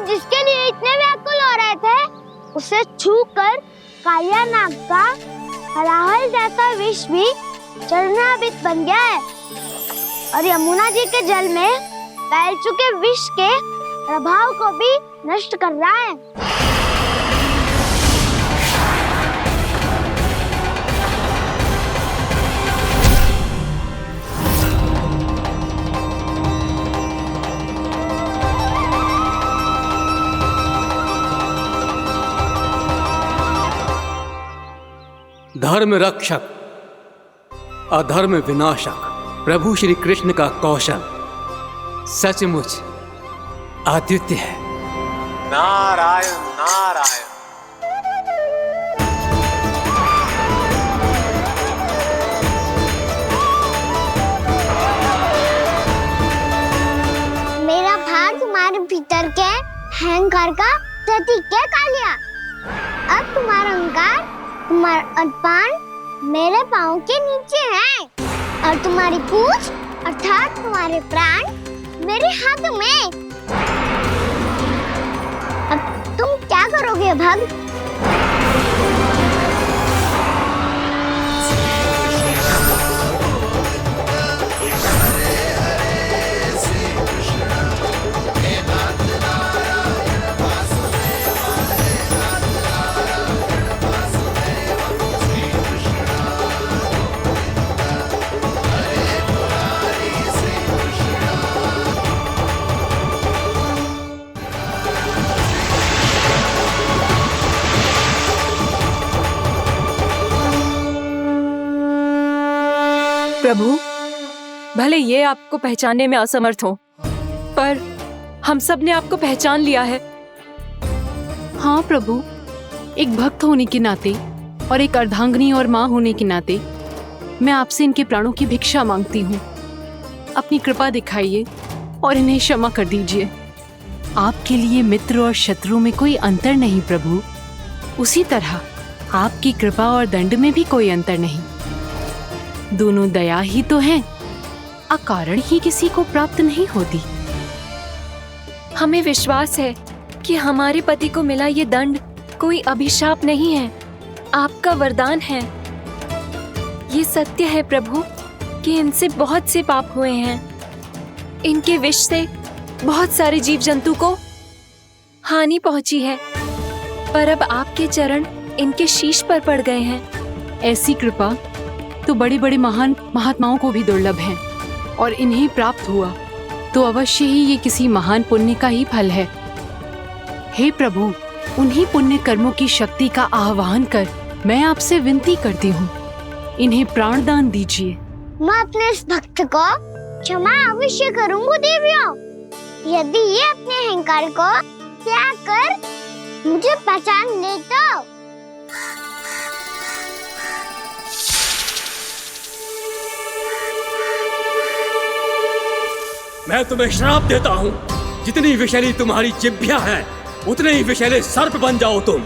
जिसके लिए इतने व्याकुल हो रहे थे, उसे छूकर कालिया नाग का हलाहल जैसा विष भी चरणामृत बन गया है और यमुना जी के जल में फैल चुके विष के प्रभाव को भी नष्ट कर रहा है। धर्म रक्षक अधर्म विनाशक प्रभु श्री कृष्ण का कौशल सचमुच अद्वितीय है। नारायण नारायण। मेरा भार तुम्हारे भीतर के अहंकार का प्रतीक है कालिया। अब तुम्हारा अहंकार, तुम्हारा अभिमान मेरे पाँव के नीचे है और तुम्हारी पूंछ अर्थात तुम्हारे प्राण मेरे हाथ में। अब तुम क्या करोगे भक्त? प्रभु, भले ये आपको पहचानने में असमर्थ हो, पर हम सब ने आपको पहचान लिया है। हाँ प्रभु, एक भक्त होने के नाते और एक अर्धांगिनी और माँ होने के नाते मैं आपसे इनके प्राणों की भिक्षा मांगती हूँ। अपनी कृपा दिखाइए और इन्हें क्षमा कर दीजिए। आपके लिए मित्र और शत्रु में कोई अंतर नहीं प्रभु। उसी तरह आपकी कृपा और दंड में भी कोई अंतर नहीं। दोनों दया ही तो हैं, अकारण ही किसी को प्राप्त नहीं होती। हमें विश्वास है कि हमारे पति को मिला ये दंड कोई अभिशाप नहीं है, आपका वरदान है। ये सत्य है प्रभु कि इनसे बहुत से पाप हुए हैं। इनके विष से बहुत सारे जीव जंतु को हानि पहुंची है, पर अब आपके चरण इनके शीश पर पड़ गए हैं। ऐसी कृपा तो बड़े बड़े महान महात्माओं को भी दुर्लभ है, और इन्हें प्राप्त हुआ तो अवश्य ही ये किसी महान पुण्य का ही फल है। हे प्रभु, उन्हीं पुण्य कर्मों की शक्ति का आह्वान कर मैं आपसे विनती करती हूँ, इन्हें प्राणदान दीजिए। मैं अपने इस भक्त को क्षमा अवश्य करूंगा देवियों, यदि ये अपने अहंकार को त्याग कर मुझे पहचान ले तो। मैं तुम्हें श्राप देता हूँ, जितनी विषैली तुम्हारी जिह्वा है उतने ही विषैले सर्प बन जाओ तुम।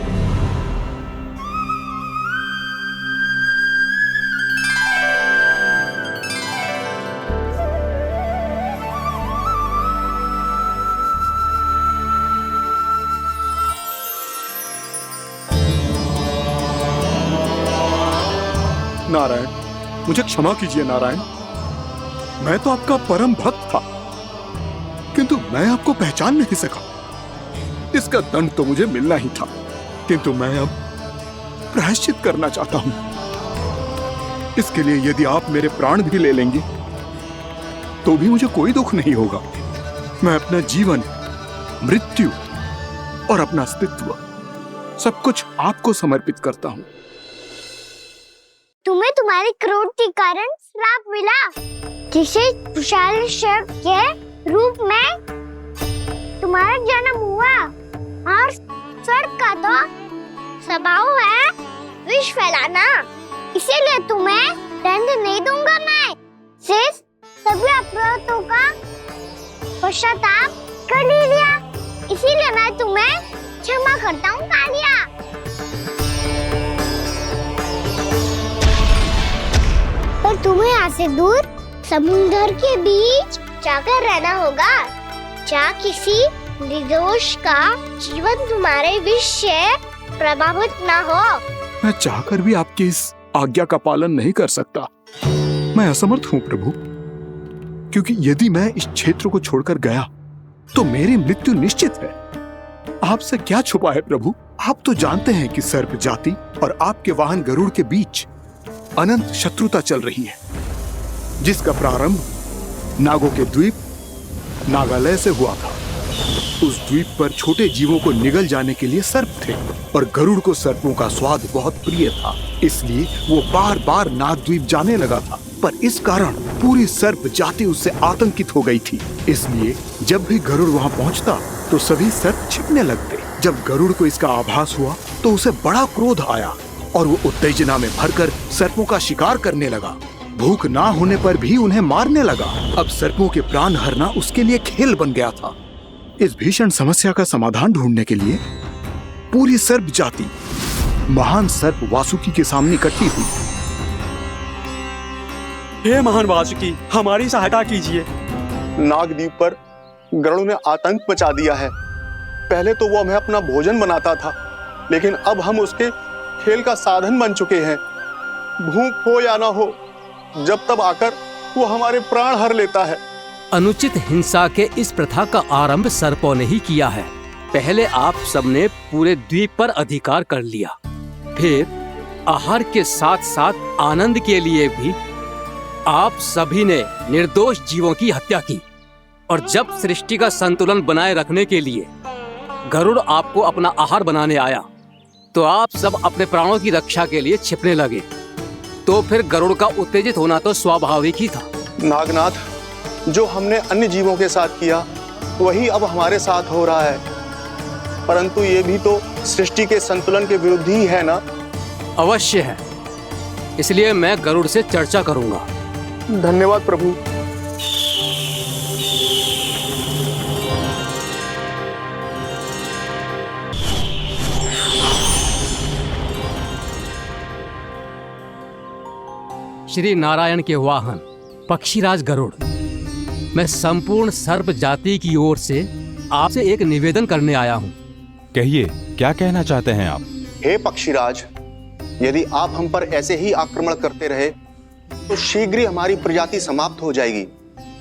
नारायण, मुझे क्षमा कीजिए नारायण। मैं तो आपका परम भक्त था, किंतु मैं आपको पहचान नहीं सका। इसका दंड तो मुझे मिलना ही था, किंतु मैं अब प्रायश्चित करना चाहता हूं। इसके लिए यदि आप मेरे प्राण भी ले लेंगे तो भी मुझे कोई दुख नहीं होगा। मैं अपना जीवन, मृत्यु और अपना अस्तित्व सब कुछ आपको समर्पित करता हूं। तुम्हें तुम्हारे क्रोध के कारण श्राप मिला, जिसे विशाल सर्प के रूप में तुम्हारा जन्म हुआ, और स्वर्ग का तो स्वभाव है विष फैलाना। इसीलिए तुम्हें दंड नहीं दूंगा मैं, सिर्फ सभी अपराधों का पश्चाताप कर लिया। इसीलिए मैं तुम्हें क्षमा करता हूँ कालिया। पर तुम्हें यहाँ से दूर समुद्र के बीच जाकर रहना होगा, जहाँ किसी निर्दोष का जीवन तुम्हारे विष से प्रभावित ना हो। मैं चाहकर भी आपकी इस आज्ञा का पालन नहीं कर सकता। मैं असमर्थ हूँ प्रभु, क्योंकि यदि मैं इस क्षेत्र को छोड़कर गया तो मेरी मृत्यु निश्चित है। आपसे क्या छुपा है प्रभु? आप तो जानते हैं कि सर्प जाति और आपके वाहन गरुड़ के बीच अनंत शत्रुता चल रही है, जिसका प्रारंभ नागों के द्वीप नागालय से हुआ था। उस द्वीप पर छोटे जीवों को निगल जाने के लिए सर्प थे, और गरुड़ को सर्पों का स्वाद बहुत प्रिय था, इसलिए वो बार बार नागद्वीप जाने लगा था। पर इस कारण पूरी सर्प जाति उससे आतंकित हो गई थी। इसलिए जब भी गरुड़ वहाँ पहुँचता तो सभी सर्प छिपने लगते। जब गरुड़ को इसका आभास हुआ तो उसे बड़ा क्रोध आया, और वो उत्तेजना में भरकर सर्पों का शिकार करने लगा। भूख ना होने पर भी उन्हें मारने लगा। अब सर्पों के प्राण हरना उसके लिए खेल बन गया था। इस भीषण समस्या का समाधान ढूंढने के लिए पूरी सर्प जाति महान सर्प वासुकी के सामने इकट्ठी हुई। हे महान वासुकी, हमारी सहायता कीजिए। नागद्वीप पर गरुड़ ने आतंक मचा दिया है। पहले तो वो हमें अपना भोजन बनाता था, लेकिन अब हम उसके खेल का साधन बन चुके हैं। भूख हो या ना हो, जब तब आकर वो हमारे प्राण हर लेता है। अनुचित हिंसा के इस प्रथा का आरंभ सर्पों ने ही किया है। पहले आप सबने पूरे द्वीप पर अधिकार कर लिया, फिर आहार के साथ साथ आनंद के लिए भी आप सभी ने निर्दोष जीवों की हत्या की। और जब सृष्टि का संतुलन बनाए रखने के लिए गरुड़ आपको अपना आहार बनाने आया, तो आप सब अपने प्राणों की रक्षा के लिए छिपने लगे। तो फिर गरुड़ का उत्तेजित होना तो स्वाभाविक ही था। नागनाथ, जो हमने अन्य जीवों के साथ किया वही अब हमारे साथ हो रहा है, परंतु ये भी तो सृष्टि के संतुलन के विरुद्ध ही है ना? अवश्य है, इसलिए मैं गरुड़ से चर्चा करूंगा। धन्यवाद प्रभु। श्री नारायण के वाहन पक्षीराज गरुड़, मैं संपूर्ण सर्प जाति की ओर से आपसे एक निवेदन करने आया हूँ। कहिए, क्या कहना चाहते हैं आप? हे पक्षीराज, यदि आप हम पर ऐसे ही आक्रमण करते रहे तो शीघ्र ही हमारी प्रजाति समाप्त हो जाएगी।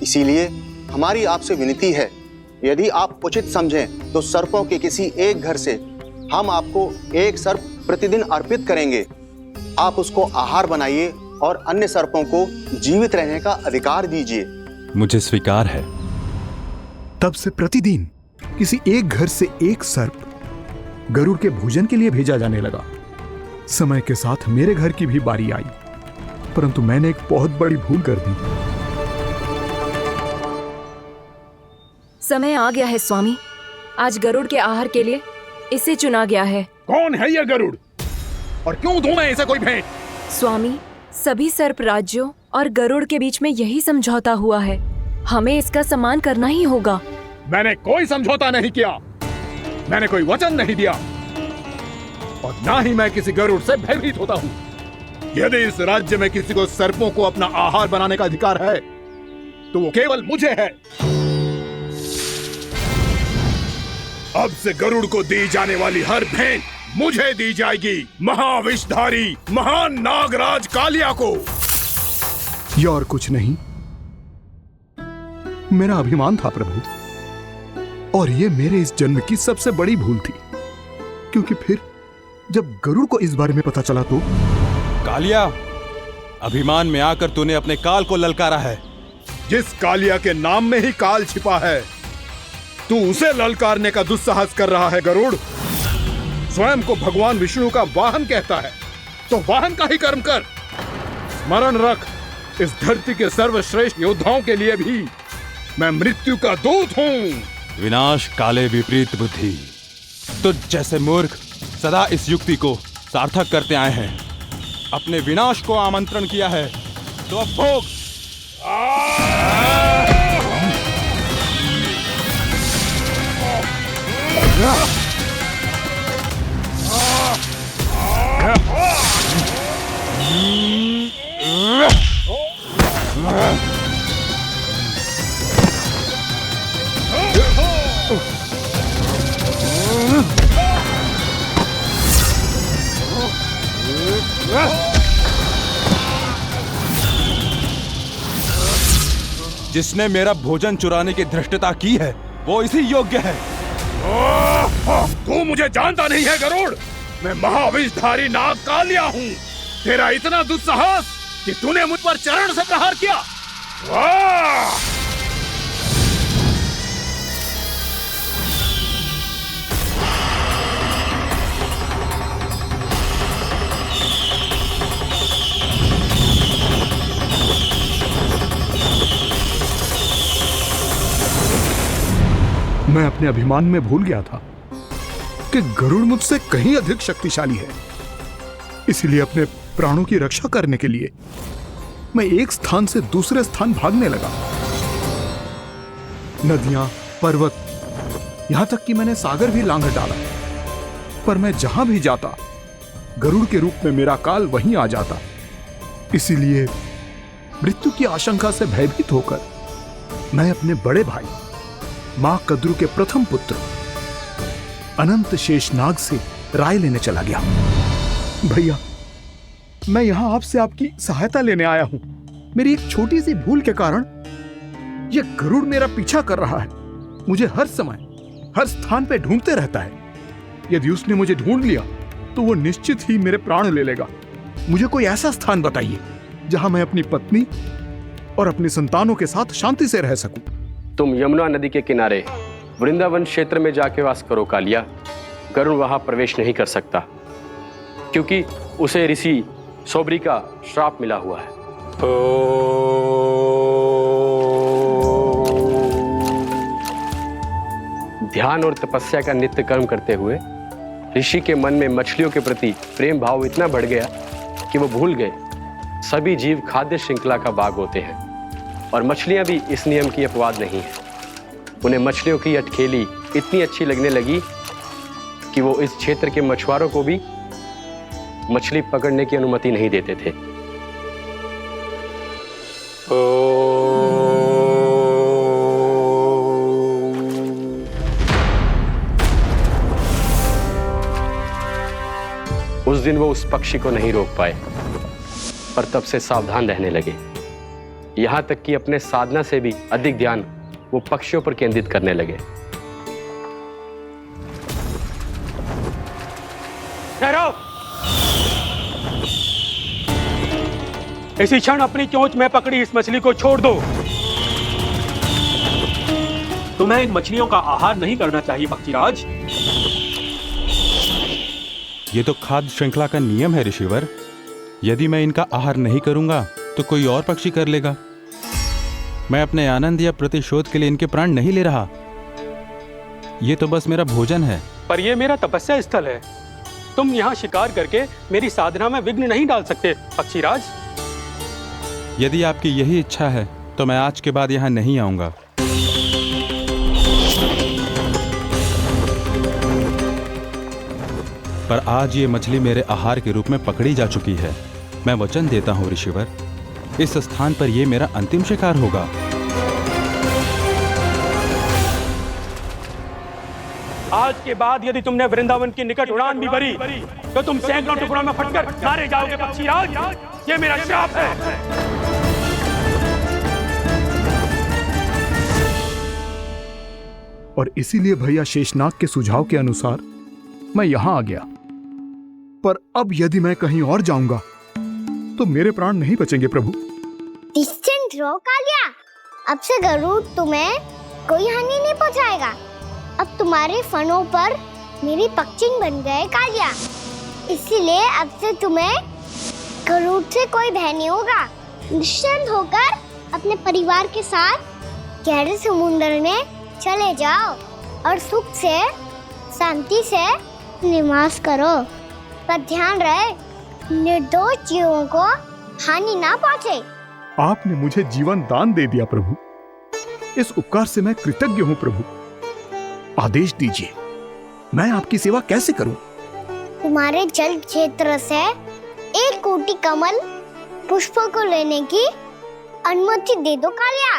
इसीलिए हमारी आपसे विनती है, यदि आप उचित समझें तो सर्पों के किसी एक घर से हम आपको एक सर्प प्रतिदिन अर्पित करेंगे। आप उसको आहार बनाइए और अन्य सर्पों को जीवित रहने का अधिकार दीजिए। मुझे स्वीकार है। तब से प्रतिदिन किसी एक घर से एक सर्प गरुड़ के भोजन के लिए भेजा जाने लगा। समय के साथ मेरे घर की भी बारी आई, परंतु मैंने एक बहुत बड़ी भूल कर दी। समय आ गया है स्वामी, आज गरुड़ के आहार के लिए इसे चुना गया है। कौन है यह गरुड़ और क्यों दूं मैं इसे कोई भेंट? स्वामी, सभी सर्प राज्यों और गरुड़ के बीच में यही समझौता हुआ है, हमें इसका सम्मान करना ही होगा। मैंने कोई समझौता नहीं किया, मैंने कोई वचन नहीं दिया और ना ही मैं किसी गरुड़ से भयभीत होता हूँ। यदि इस राज्य में किसी को सर्पों को अपना आहार बनाने का अधिकार है तो वो केवल मुझे है। अब से गरुड़ को दी जाने वाली हर भेंट मुझे दी जाएगी, महाविषधारी महान नागराज कालिया को। ये और कुछ नहीं, मेरा अभिमान था प्रभु, और ये मेरे इस जन्म की सबसे बड़ी भूल थी, क्योंकि फिर जब गरुड़ को इस बारे में पता चला तो। कालिया, अभिमान में आकर तूने अपने काल को ललकारा है। जिस कालिया के नाम में ही काल छिपा है, तू उसे ललकारने का दुस्साहस कर रहा है। गरुड़ स्वयं को भगवान विष्णु का वाहन कहता है, तो वाहन का ही कर्म कर। स्मरण रख, इस धरती के सर्वश्रेष्ठ योद्धाओं के लिए भी मैं मृत्यु का दूत हूँ। विनाश काले विपरीत बुद्धि। तुझ जैसे मूर्ख सदा इस युक्ति को सार्थक करते आए हैं। अपने विनाश को आमंत्रण किया है तो अब भोग। जिसने मेरा भोजन चुराने की धृष्टता की है वो इसी योग्य है। तू मुझे जानता नहीं है गरुड़, मैं महाविषधारी नाग कालिया हूँ। तेरा इतना दुस्साहस कि तूने मुझ पर चरण से प्रहार किया। मैं अपने अभिमान में भूल गया था कि गरुड़ मुझसे कहीं अधिक शक्तिशाली है। इसलिए अपने प्राणों की रक्षा करने के लिए मैं एक स्थान से दूसरे स्थान भागने लगा। नदियां, पर्वत, यहां तक कि मैंने सागर भी लांघ डाला, पर मैं जहां भी जाता गरुड़ के रूप में मेरा काल वहीं आ जाता। इसीलिए मृत्यु की आशंका से भयभीत होकर मैं अपने बड़े भाई मां कद्रू के प्रथम पुत्र अनंत शेषनाग से राय लेने चला गया। भैया, मैं यहां आपसे आपकी सहायता लेने आया हूं। मेरी एक छोटी सी भूल के कारण यह गरुड़ मेरा पीछा कर रहा है। मुझे हर समय हर स्थान पे ढूंढते रहता है। यदि उसने मुझे ढूंढ लिया तो वो निश्चित ही मेरे प्राण ले लेगा। मुझे कोई ऐसा स्थान बताइए जहां मैं अपनी पत्नी और अपनी संतानों के साथ शांति से रह सकूं। तुम यमुना नदी के किनारे वृंदावन क्षेत्र में जाके वास करो कालिया। गरुड़ वहां प्रवेश नहीं कर सकता क्योंकि उसे ऋषि सोबरी का श्राप मिला हुआ है। ध्यान और तपस्या का नित्य कर्म करते हुए ऋषि के मन में मछलियों के प्रति प्रेम भाव इतना बढ़ गया कि वो भूल गए सभी जीव खाद्य श्रृंखला का भाग होते हैं और मछलियां भी इस नियम की अपवाद नहीं है। उन्हें मछलियों की अटखेली इतनी अच्छी लगने लगी कि वो इस क्षेत्र के मछुआरों को भी मछली पकड़ने की अनुमति नहीं देते थे। दिन वो उस पक्षी को नहीं रोक पाए, पर तब से सावधान रहने लगे। यहां तक कि अपने साधना से भी अधिक ध्यान वो पक्षियों पर केंद्रित करने लगे। ठहरो! इसी क्षण अपनी चोंच में पकड़ी इस मछली को छोड़ दो। तुम्हें इन मछलियों का आहार नहीं करना चाहिए पक्षीराज। ये तो खाद्य श्रृंखला का नियम है ऋषिवर। यदि मैं इनका आहार नहीं करूंगा तो कोई और पक्षी कर लेगा। मैं अपने आनंद या प्रतिशोध के लिए इनके प्राण नहीं ले रहा। ये तो बस मेरा भोजन है। पर यह मेरा तपस्या स्थल है। तुम यहाँ शिकार करके मेरी साधना में विघ्न नहीं डाल सकते पक्षीराज। यदि आपकी यही इच्छा है तो मैं आज के बाद यहाँ नहीं आऊंगा। पर आज ये मछली मेरे आहार के रूप में पकड़ी जा चुकी है। मैं वचन देता हूँ ऋषिवर, इस स्थान पर यह मेरा अंतिम शिकार होगा। आज के बाद यदि तुमने वृंदावन की निकट उड़ान भी भरी तो तुम सैकड़ों टुकड़ों में फटकर मारे जाओगे पक्षीराज। ये मेरा श्राप है। और इसीलिए भैया शेषनाग के सुझाव के अनुसार मैं यहां आ गया। पर अब यदि मैं कहीं और जाऊंगा तो मेरे प्राण नहीं बचेंगे प्रभु। निश्चिंत रहो कालिया, अब से गरुड़ तुम्हें कोई हानि नहीं पहुंचाएगा। अब तुम्हारे फनों पर मेरी पक्षिंग बन गए कालिया, इसीलिए अब से तुम्हें गरुड़ से कोई भय नहीं होगा। निश्चिंत होकर अपने परिवार के साथ गहरे समुद्र में चले जाओ और सुख से शांति से निवास करो। पर ध्यान रहे निर्दोष जीवों को हानि ना पहुंचे। आपने मुझे जीवन दान दे दिया प्रभु, इस उपकार से मैं कृतज्ञ हूँ प्रभु। आदेश दीजिए, मैं आपकी सेवा कैसे करूं? तुम्हारे जल क्षेत्र से 1 कोटि कमल पुष्पों को लेने की अनुमति दे दो कालिया।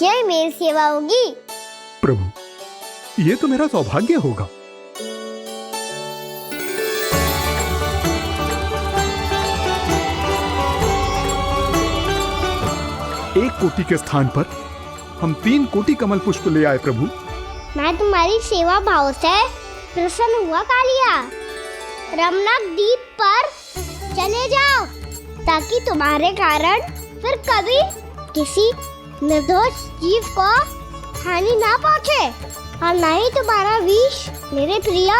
यह मेरी सेवा होगी प्रभु। ये तो मेरा सौभाग्य होगा। एक कोटि के स्थान पर हम 3 कोटि कमल पुष्प ले आए प्रभु। मैं तुम्हारी सेवा भाव से प्रसन्न हुआ कालिया। रमणक द्वीप पर चले जाओ ताकि तुम्हारे कारण फिर कभी किसी निर्दोष जीव को हानि ना पहुंचे और न ही तुम्हारा विष मेरे प्रिय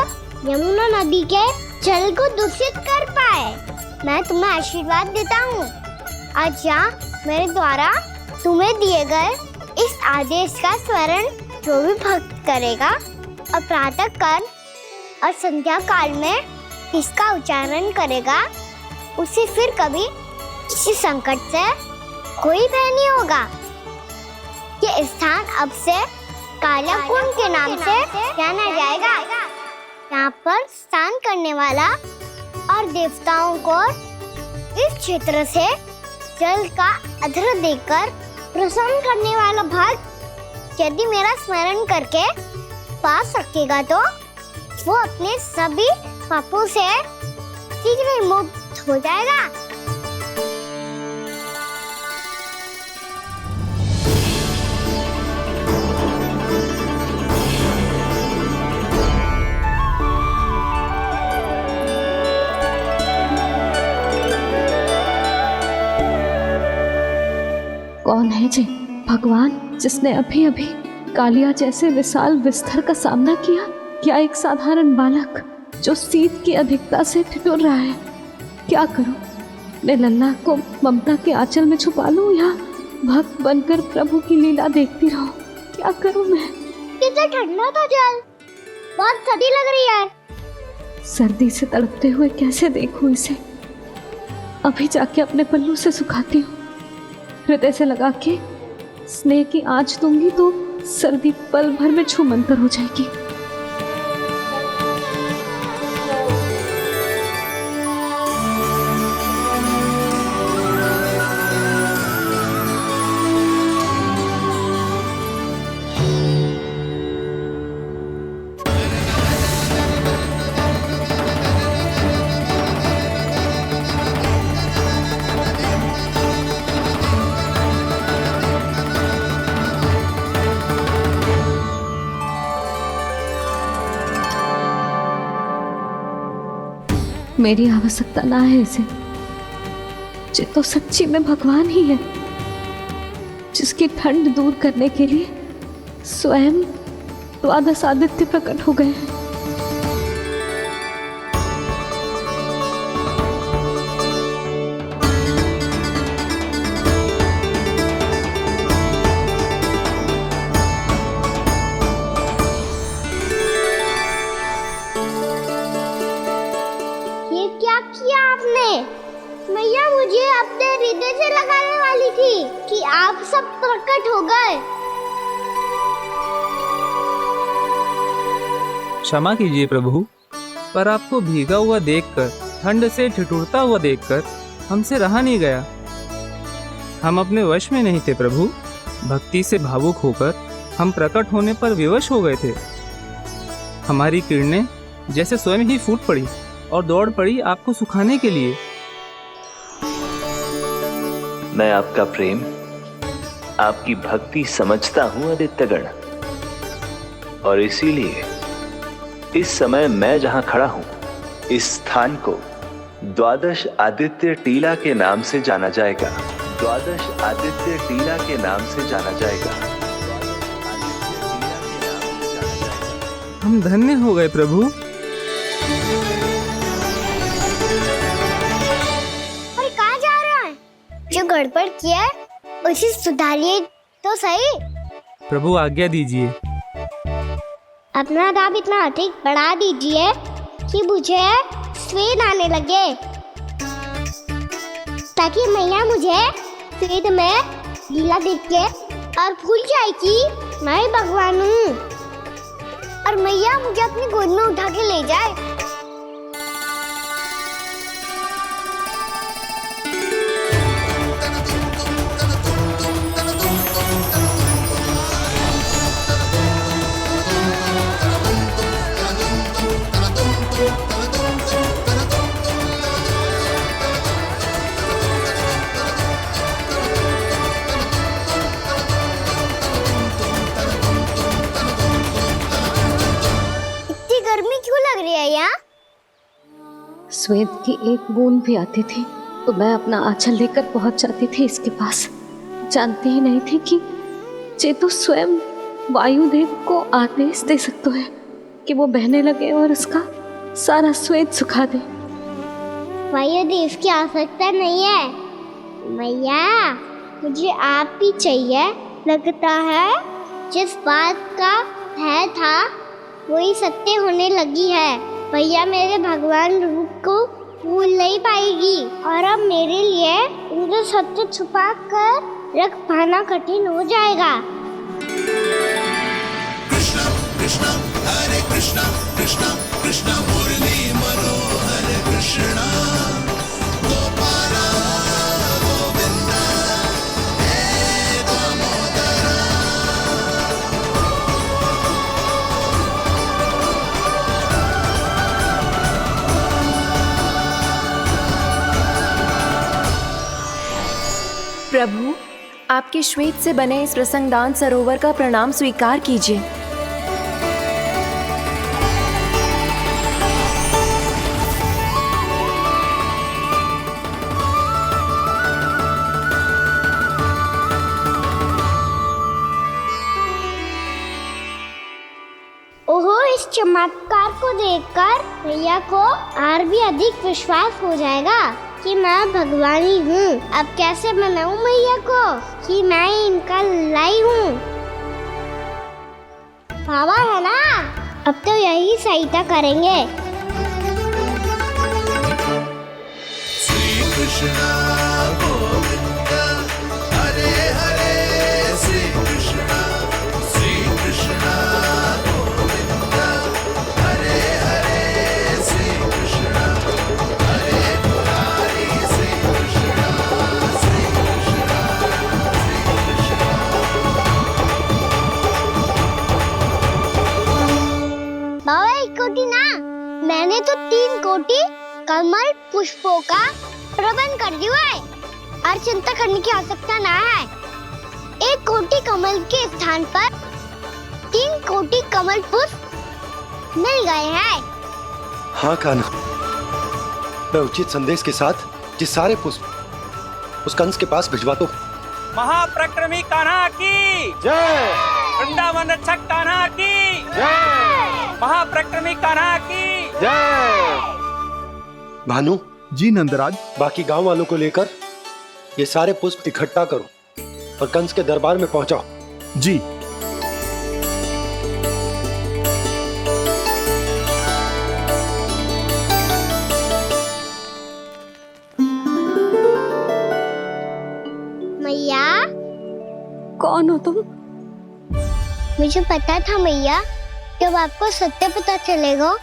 यमुना नदी के जल को दूषित कर पाए। मैं तुम्हें आशीर्वाद देता हूँ। आज यहाँ मेरे द्वारा तुम्हें दिए गए इस आदेश का स्मरण जो भी भक्त करेगा और प्रातः काल और संध्या काल में इसका उच्चारण करेगा, उसे फिर कभी किसी संकट से कोई भय नहीं होगा। ये स्थान अब से कालियाकुंड के नाम से जाना जाएगा। यहाँ पर स्नान करने वाला और देवताओं को इस क्षेत्र से जल का अर्घ्य देकर प्रसन्न करने वाला भक्त यदि मेरा स्मरण करके पा सकेगा तो वो अपने सभी पापों से शीघ्र ही मुक्त हो जाएगा। कौन है जी भगवान जिसने अभी अभी कालिया जैसे विशाल विस्तर का सामना किया? क्या एक साधारण बालक जो शीत की अधिकता से ठिठुर रहा है? क्या करूं? मैं लल्ला को ममता के आंचल में छुपा लूं या भक्त बनकर प्रभु की लीला देखती रहूं? क्या करूं मैं? कितना ठंडा था जल, बहुत सर्दी लग रही है। सर्दी से तड़पते हुए कैसे देखूं इसे? अभी जाके अपने पल्लू से सुखाती हूँ। हृदय से लगा के स्नेह की आंच दूंगी तो सर्दी पल भर में छूमंतर हो जाएगी। मेरी आवश्यकता ना है इसे। ये तो सच्ची में भगवान ही है, जिसकी ठंड दूर करने के लिए स्वयं द्वादश आदित्य प्रकट हो गए हैं। ये क्या किया आपने? मैया मुझे अपने हृदय से लगाने वाली थी कि आप सब प्रकट हो गए। क्षमा कीजिए प्रभु, पर आपको भीगा हुआ देखकर, ठंड से ठिठुरता हुआ देखकर हमसे रहा नहीं गया। हम अपने वश में नहीं थे प्रभु। भक्ति से भावुक होकर हम प्रकट होने पर विवश हो गए थे। हमारी किरणें जैसे स्वयं ही फूट पड़ी और दौड़ पड़ी आपको सुखाने के लिए। मैं आपका प्रेम, आपकी भक्ति समझता हूं आदित्यगण, और इसीलिए इस समय मैं जहां खड़ा हूं, इस स्थान को द्वादश आदित्य टीला के नाम से जाना जाएगा। द्वादश आदित्य टीला के नाम से जाना जाएगा। हम धन्य हो गए प्रभु। अरे कहाँ जा रहा है? जो गड़बड़ किया है उसे सुधारिए तो सही। प्रभु आज्ञा दीजिए। अपना दाब इतना अधिक बढ़ा दीजिए कि मुझे स्वेद आने लगे, ताकि मैया मुझे स्वेद में गीला देख के और भूल जाए कि मैं भगवान हूँ, और मैया मुझे अपनी गोद में उठा के ले जाए। स्वेद की एक बूंद भी आती थी तो मैं अपना आंचल लेकर पहुंच जाती थी इसके पास। जानती ही नहीं थी कि चेतु स्वयं वायुदेव को आदेश दे सकता है कि वो बहने लगे और उसका सारा स्वेद सुखा दे। वायुदेव की आवश्यकता नहीं है मैया, मुझे आप ही चाहिए। लगता है जिस बात का भय था वही सत्य होने लगी है। भैया मेरे भगवान रूप को भूल नहीं पाएगी, और अब मेरे लिए उनका सत्य छुपा कर रख पाना कठिन हो जाएगा। कृष्णा कृष्णा हरे कृष्णा कृष्णा कृष्णा मुरली मनोहर कृष्णा गोपाला गोविंदा हे दामोदरा। प्रभु, आपके श्वेत से बने इस रसंगदान सरोवर का प्रणाम स्वीकार कीजिए। ओहो, इस चमत्कार को देखकर भैया को और भी अधिक विश्वास हो जाएगा कि मैं भगवानी हूँ। अब कैसे मनाऊं मैया को कि मैं इनका लाई हूँ। बाबा है ना, अब तो यही सहायता करेंगे। श्री कृष्णा गोविंदा हरे हरे श्री कृष्णा गोविंदा हरे हरे श्री कृष्णा हरे मुरारी श्री कृष्णा श्री कृष्णा श्री कृष्णा। बाबा एक कोटी ना, मैंने तो 3 कोटी कमल पुष्पों का प्रबंध कर दिया है और चिंता करने की आवश्यकता ना है। 1 कोटी कमल के स्थान पर 3 कोटी कमल पुष्प मिल गए हैं। हाँ कान्हा, मैं उचित संदेश के साथ ये सारे पुष्प उस कंस के पास भिजवाता हूँ। महाप्रक्रमी कान्हा की जय। वृंदावन रक्षक कान्हा की जय। महाप्रक्रमी कान्हा की जय। भानु जी नंदराज, बाकी गांव वालों को लेकर ये सारे पुष्प इकट्ठा करो और कंस के दरबार में पहुंचाओ। जी। मैया, कौन हो तुम? मुझे पता था मैया, जब आपको सत्य पता चलेगा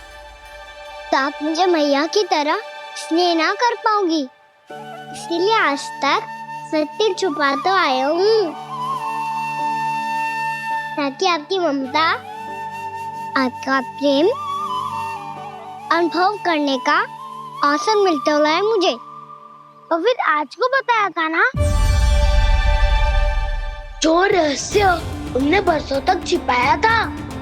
तो आप मुझे मैया की तरह स्नेह ना कर पाओगी, इसलिए आज तक सत्य छुपा तो आया हूँ, ताकि आपकी ममता, आपका प्रेम अनुभव करने का अवसर मिलता रहा है मुझे। और फिर आज को बताया था ना, जो रहस्य तुमने बरसों तक छिपाया था,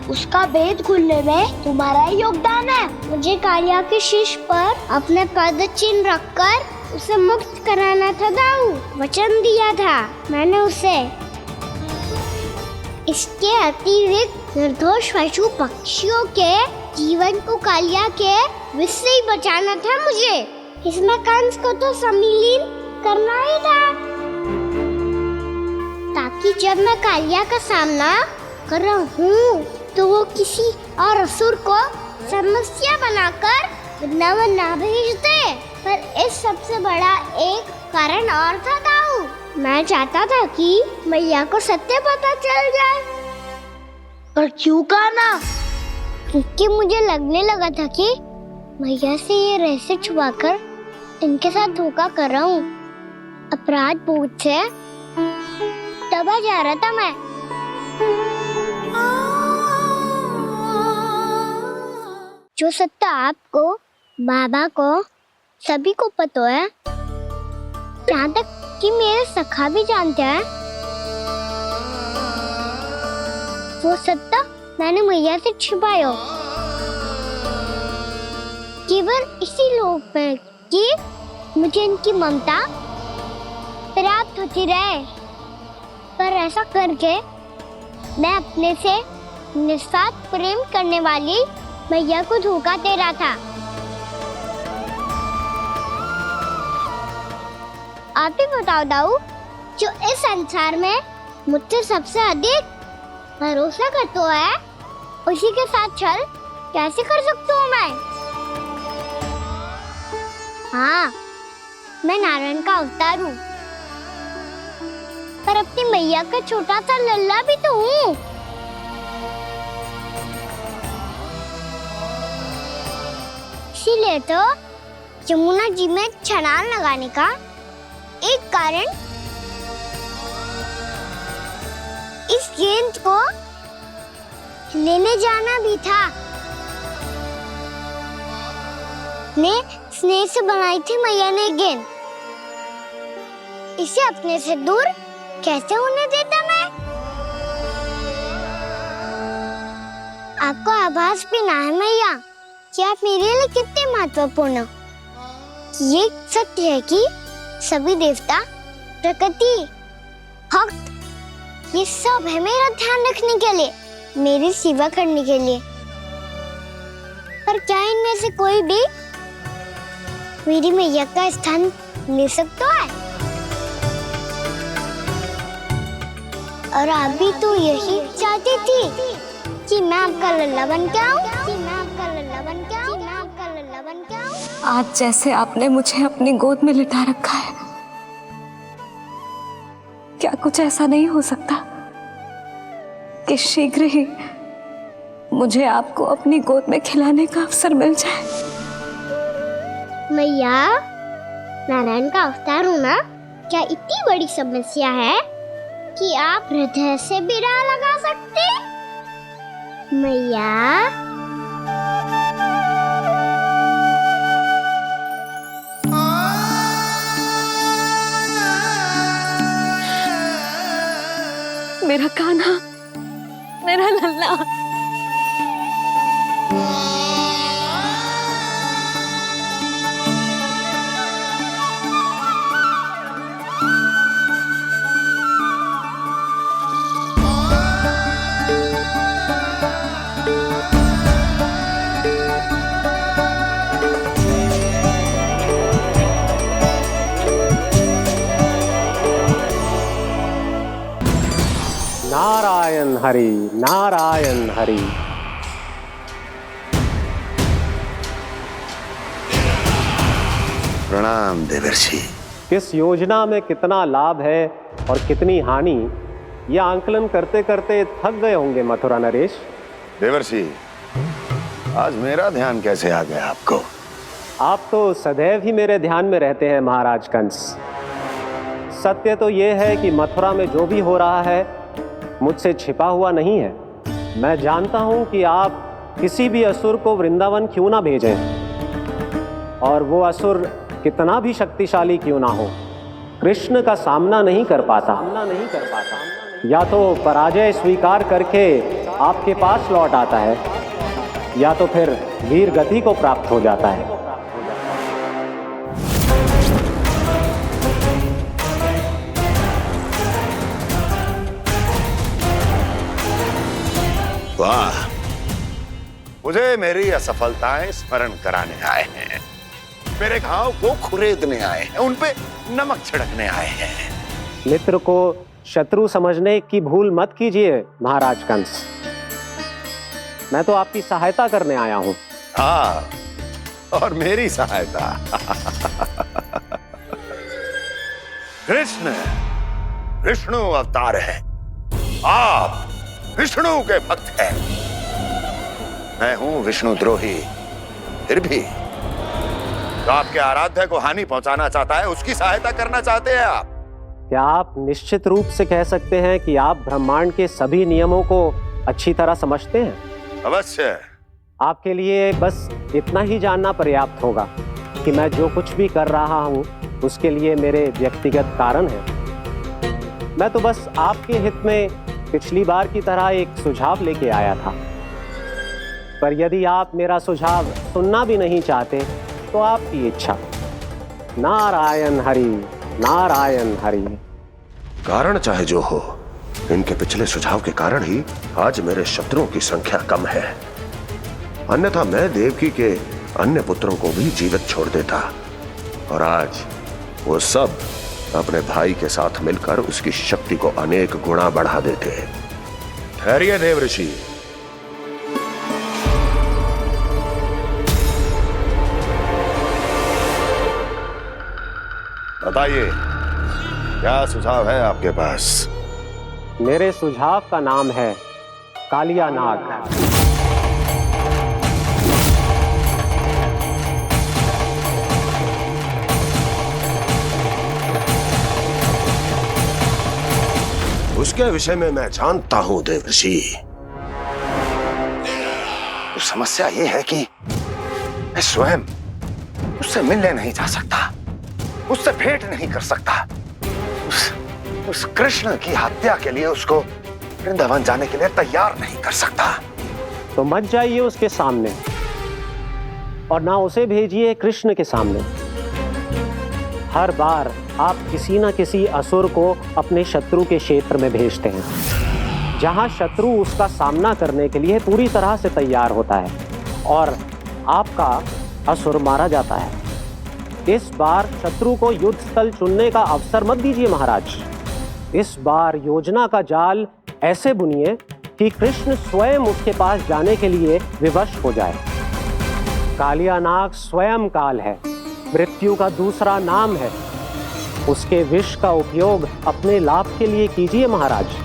उसका भेद खुलने में तुम्हारा ही योगदान है। मुझे कालिया के शीश पर अपने पद चिन्ह रखकर उसे मुक्त कराना था दाऊ, वचन दिया था मैंने उसे। इसके अतिरिक्त निर्दोष पशु पक्षियों के जीवन को कालिया के विष से ही बचाना था मुझे। इसमें कंस को तो सम्मिलित करना ही था, ताकि जब मैं कालिया का सामना कर रहा हूँ तो वो किसी और असुर को समस्या बनाकर वृंदावन ना भेज दे। पर इस सबसे बड़ा एक कारण और था दाऊ, मैं चाहता था कि मैया को सत्य पता चल जाए। पर क्यों कहा ना? क्योंकि मुझे लगने लगा था कि मैया से ये रहस्य छुपाकर इनके साथ धोखा कर रहा हूँ। अपराध बोझ से दबा जा रहा था मैं। जो सत्य आपको, बाबा को, सभी को पता है, यहाँ तक कि मेरे सखा भी जानते हैं, वो सत्य मैंने मैया से छिपाया केवल इसी लोक में कि मुझे इनकी ममता प्राप्त होती रहे। पर ऐसा करके मैं अपने से निस्वार्थ प्रेम करने वाली मैया को धोखा दे रहा था। आप ही बताओ दाऊ, जो इस संसार में मुझसे सबसे अधिक भरोसा करता है, उसी के साथ छल कैसे कर सकता हूँ मैं? हाँ, मैं नारायण का अवतार हूँ, पर अपनी मैया का छोटा सा लल्ला भी तो हूँ। इसीलिए तो यमुना जी में छलांग लगाने का एक कारण इस गेंद को लेने जाना भी था। स्नेह से बनाई थी मैया ने गेंद, इसे अपने से दूर कैसे होने देता मैं? आपको आभास भी ना है मैया कि आप मेरे लिए कितने महत्वपूर्ण हो। ये सत्य है कि सभी देवता, प्रकृति, भक्त, ये सब है मेरा ध्यान रखने के लिए, मेरी सेवा करने के लिए। पर क्या इनमें से कोई भी मेरी मैया का स्थान ले सकता है? और आप भी तो यही चाहती थी कि मैं आपका लल्ला बन के आऊं, कि मैं आपका लल्ला बन के आऊं, मैं आपका लल्ला बन के आऊं। आज जैसे आपने मुझे अपनी गोद में लिटा रखा है, क्या कुछ ऐसा नहीं हो सकता कि शीघ्र ही मुझे आपको अपनी गोद में खिलाने का अवसर मिल जाए? मैया, नारायण का अवतार होना क्या इतनी बड़ी समस्या है कि आप हृदय से भी राह लगा सकते? मैया, मेरा कान्हा, मेरा लल्ला। नारायण हरि, नारायण हरि। प्रणाम देवर्षि। किस योजना में कितना लाभ है और कितनी हानि, यह आंकलन करते करते थक गए होंगे मथुरा नरेश। देवर्षि, आज मेरा ध्यान कैसे आ गया आपको? आप तो सदैव ही मेरे ध्यान में रहते हैं महाराज कंस। सत्य तो यह है कि मथुरा में जो भी हो रहा है मुझसे छिपा हुआ नहीं है। मैं जानता हूं कि आप किसी भी असुर को वृंदावन क्यों ना भेजें, और वो असुर कितना भी शक्तिशाली क्यों ना हो, कृष्ण का सामना नहीं कर पाता। या तो पराजय स्वीकार करके आपके पास लौट आता है, या तो फिर वीर गति को प्राप्त हो जाता है। वाह, मुझे मेरी असफलताएं स्मरण कराने आए हैं, मेरे घाव को खुरेदने आए हैं, उन पे नमक छिड़कने आए हैं। मित्र को शत्रु समझने की भूल मत कीजिए महाराज कंस। मैं तो आपकी सहायता करने आया हूं। हाँ, और मेरी सहायता। कृष्ण विष्णु अवतार है, आप विष्णु के भक्त हैं। मैं हूं विष्णु द्रोही, फिर भी तो आपके आराध्य को हानि पहुंचाना चाहता है, उसकी सहायता करना चाहते हैं आप। क्या आप निश्चित रूप से कह सकते हैं कि आप ब्रह्मांड के सभी नियमों को अच्छी तरह समझते हैं? अवश्य। आपके लिए बस इतना ही जानना पर्याप्त होगा कि मैं जो कुछ भी कर रहा हूं उसके लिए मेरे व्यक्तिगत कारण हैं। मैं तो बस आपके हित में पिछली बार की तरह एक सुझाव लेके आया था, पर यदि आप मेरा सुझाव सुनना भी नहीं चाहते तो आपकी इच्छा। नारायण हरि, नारायण हरि। कारण चाहे जो हो, इनके पिछले सुझाव के कारण ही आज मेरे शत्रुओं की संख्या कम है। अन्यथा मैं देवकी के अन्य पुत्रों को भी जीवित छोड़ देता, और आज वो सब अपने भाई के साथ मिलकर उसकी शक्ति को अनेक गुना बढ़ा देते। ठहरिए देवऋषि, बताइए क्या सुझाव है आपके पास? मेरे सुझाव का नाम है कालिया नाग। उसके विषय में मैं जानता हूं देवर्षि। तो समस्या यह है कि मैं स्वयं उससे मिलने नहीं जा सकता, उससे भेंट नहीं कर सकता। उस कृष्ण की हत्या के लिए उसको वृंदावन जाने के लिए तैयार नहीं कर सकता। तो मत जाइए उसके सामने, और ना उसे भेजिए कृष्ण के सामने। हर बार आप किसी न किसी असुर को अपने शत्रु के क्षेत्र में भेजते हैं, जहां शत्रु उसका सामना करने के लिए पूरी तरह से तैयार होता है और आपका असुर मारा जाता है। इस बार शत्रु को युद्ध स्थल चुनने का अवसर मत दीजिए महाराज। इस बार योजना का जाल ऐसे बुनिए कि कृष्ण स्वयं उसके पास जाने के लिए विवश हो जाए। कालिया नाग स्वयं काल है, मृत्यु का दूसरा नाम है। उसके विष का उपयोग अपने लाभ के लिए कीजिए महाराज।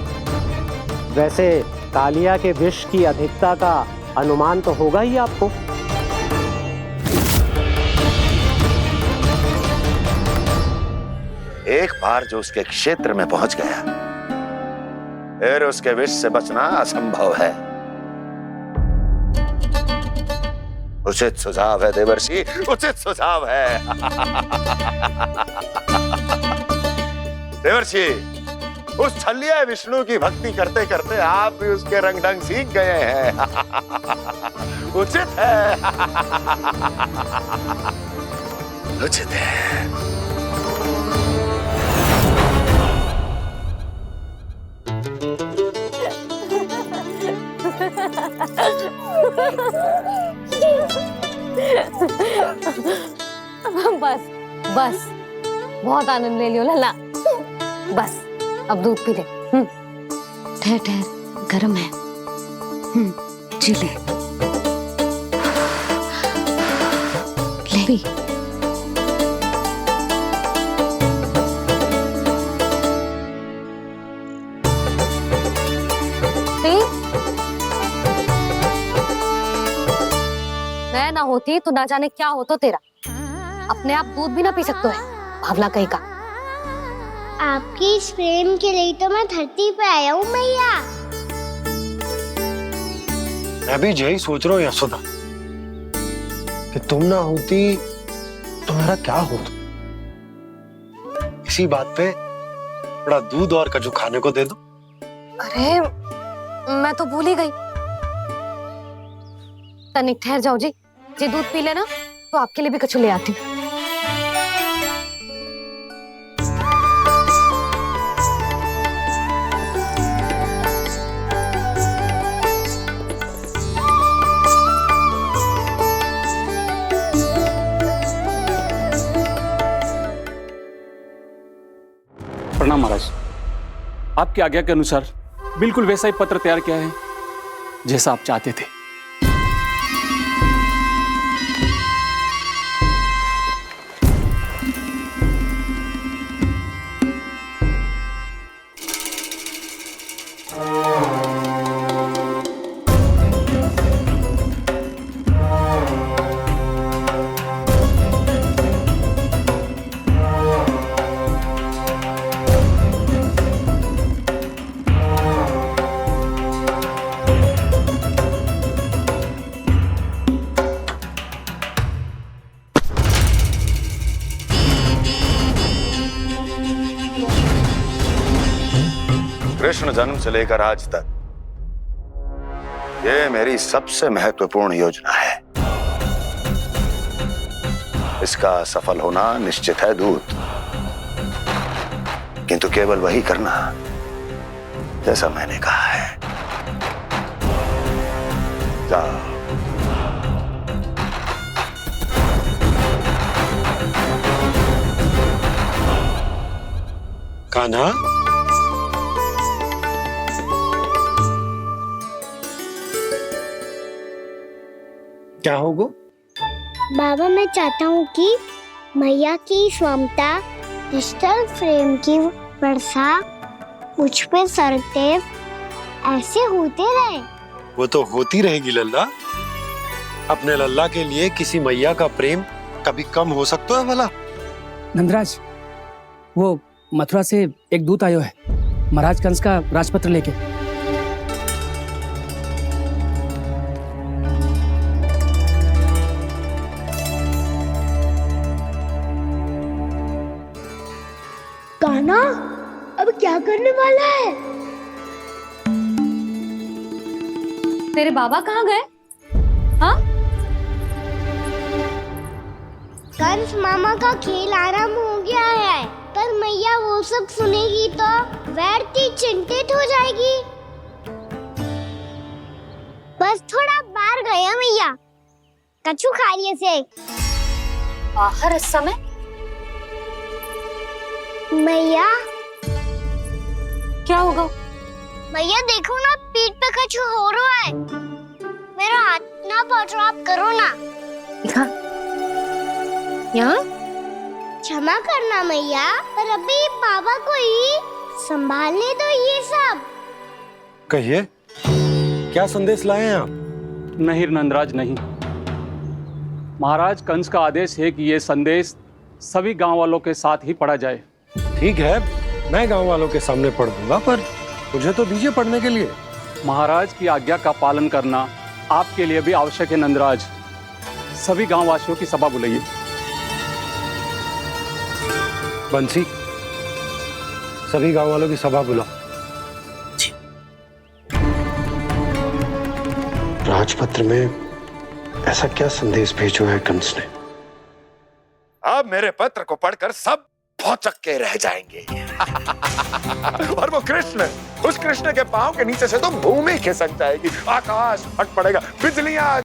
वैसे कालिया के विष की अधिकता का अनुमान तो होगा ही आपको। एक बार जो उसके क्षेत्र में पहुंच गया, फिर उसके विष से बचना असंभव है। उचित सुझाव है देवर्षि, उचित सुझाव है। देवर्षि, उस छलिया विष्णु की भक्ति करते करते आप भी उसके रंग ढंग सीख गए हैं। उचित है, उचित है। बस बस बहुत आनंद ले लियो लला। बस अब दूध पी ले। ठहर ठहर, गर्म है। जी ले। ले भी। मैं ना होती तो ना जाने क्या हो तो तेरा। अपने आप दूध भी ना पी सकते है, भावला कहीं का। आपकी इस प्रेम के लिए तो मैं धरती पे आया हूँ मैया। मैं भी यही सोच रहा हूँ यशोदा कि तुम ना होती तो मेरा क्या होता। इसी बात पे थोड़ा दूध और कजू खाने को दे दो। अरे मैं तो भूल ही गई। तनिक ठहर जाओ जी दूध पी लेना तो आपके लिए भी कछु ले आती हूँ। प्रणाम महाराज। आपकी आज्ञा के अनुसार बिल्कुल वैसा ही पत्र तैयार किया है जैसा आप चाहते थे। कृष्ण जन्म से लेकर आज तक ये मेरी सबसे महत्वपूर्ण योजना है। इसका सफल होना निश्चित है दूत, किंतु केवल वही करना जैसा मैंने कहा है। जाओ। कान्हा, क्या होगा? बाबा मैं चाहता हूँ कि मैया की ममता क्रिस्टल फ्रेम की वर्षा मुझ पे सरते ऐसे होते रहे। वो तो होती रहेगी लल्ला। अपने लल्ला के लिए किसी मैया का प्रेम कभी कम हो सकता है भला? नंदराज, वो मथुरा से एक दूत आयो है महाराज कंस का राजपत्र लेके। कान्हा अब क्या करने वाला है? तेरे बाबा कहाँ गए? हाँ? कंस मामा का खेल आराम हो गया है, पर मैया वो सब सुनेगी तो व्यर्थ चिंतित हो जाएगी। बस थोड़ा बाहर गया मैया, कछु खा लिया से। बाहर इस समय? मैया क्या होगा? मैया देखो ना, पीठ पे कछु हो रहा है। मेरा हाथ ना पकड़ो, आप करो ना। यहाँ? क्षमा करना मैया, पर अभी बाबा को ही संभालने दो ये सब। कहिए, क्या संदेश लाए हैं आप? नहीं नंदराज नहीं। महाराज कंस का आदेश है कि ये संदेश सभी गांव वालों के साथ ही पढ़ा जाए। ठीक है, मैं गांव वालों के सामने पढ़ दूंगा, पर मुझे तो दीजिए पढ़ने के लिए। महाराज की आज्ञा का पालन करना आपके लिए भी आवश्यक है नंदराज। सभी गांव वासियों की सभा बुलाइए। बंसी, सभी गांव वालों की सभा बुलाओ। राजपत्र में ऐसा क्या संदेश भेजो है कंस ने? अब मेरे पत्र को पढ़कर सब भौचक के रह जाएंगे। और वो कृष्ण, उस कृष्ण के पांव के नीचे से तो भूमि खिसक जाएगी, आकाश फट पड़ेगा, बिजलियां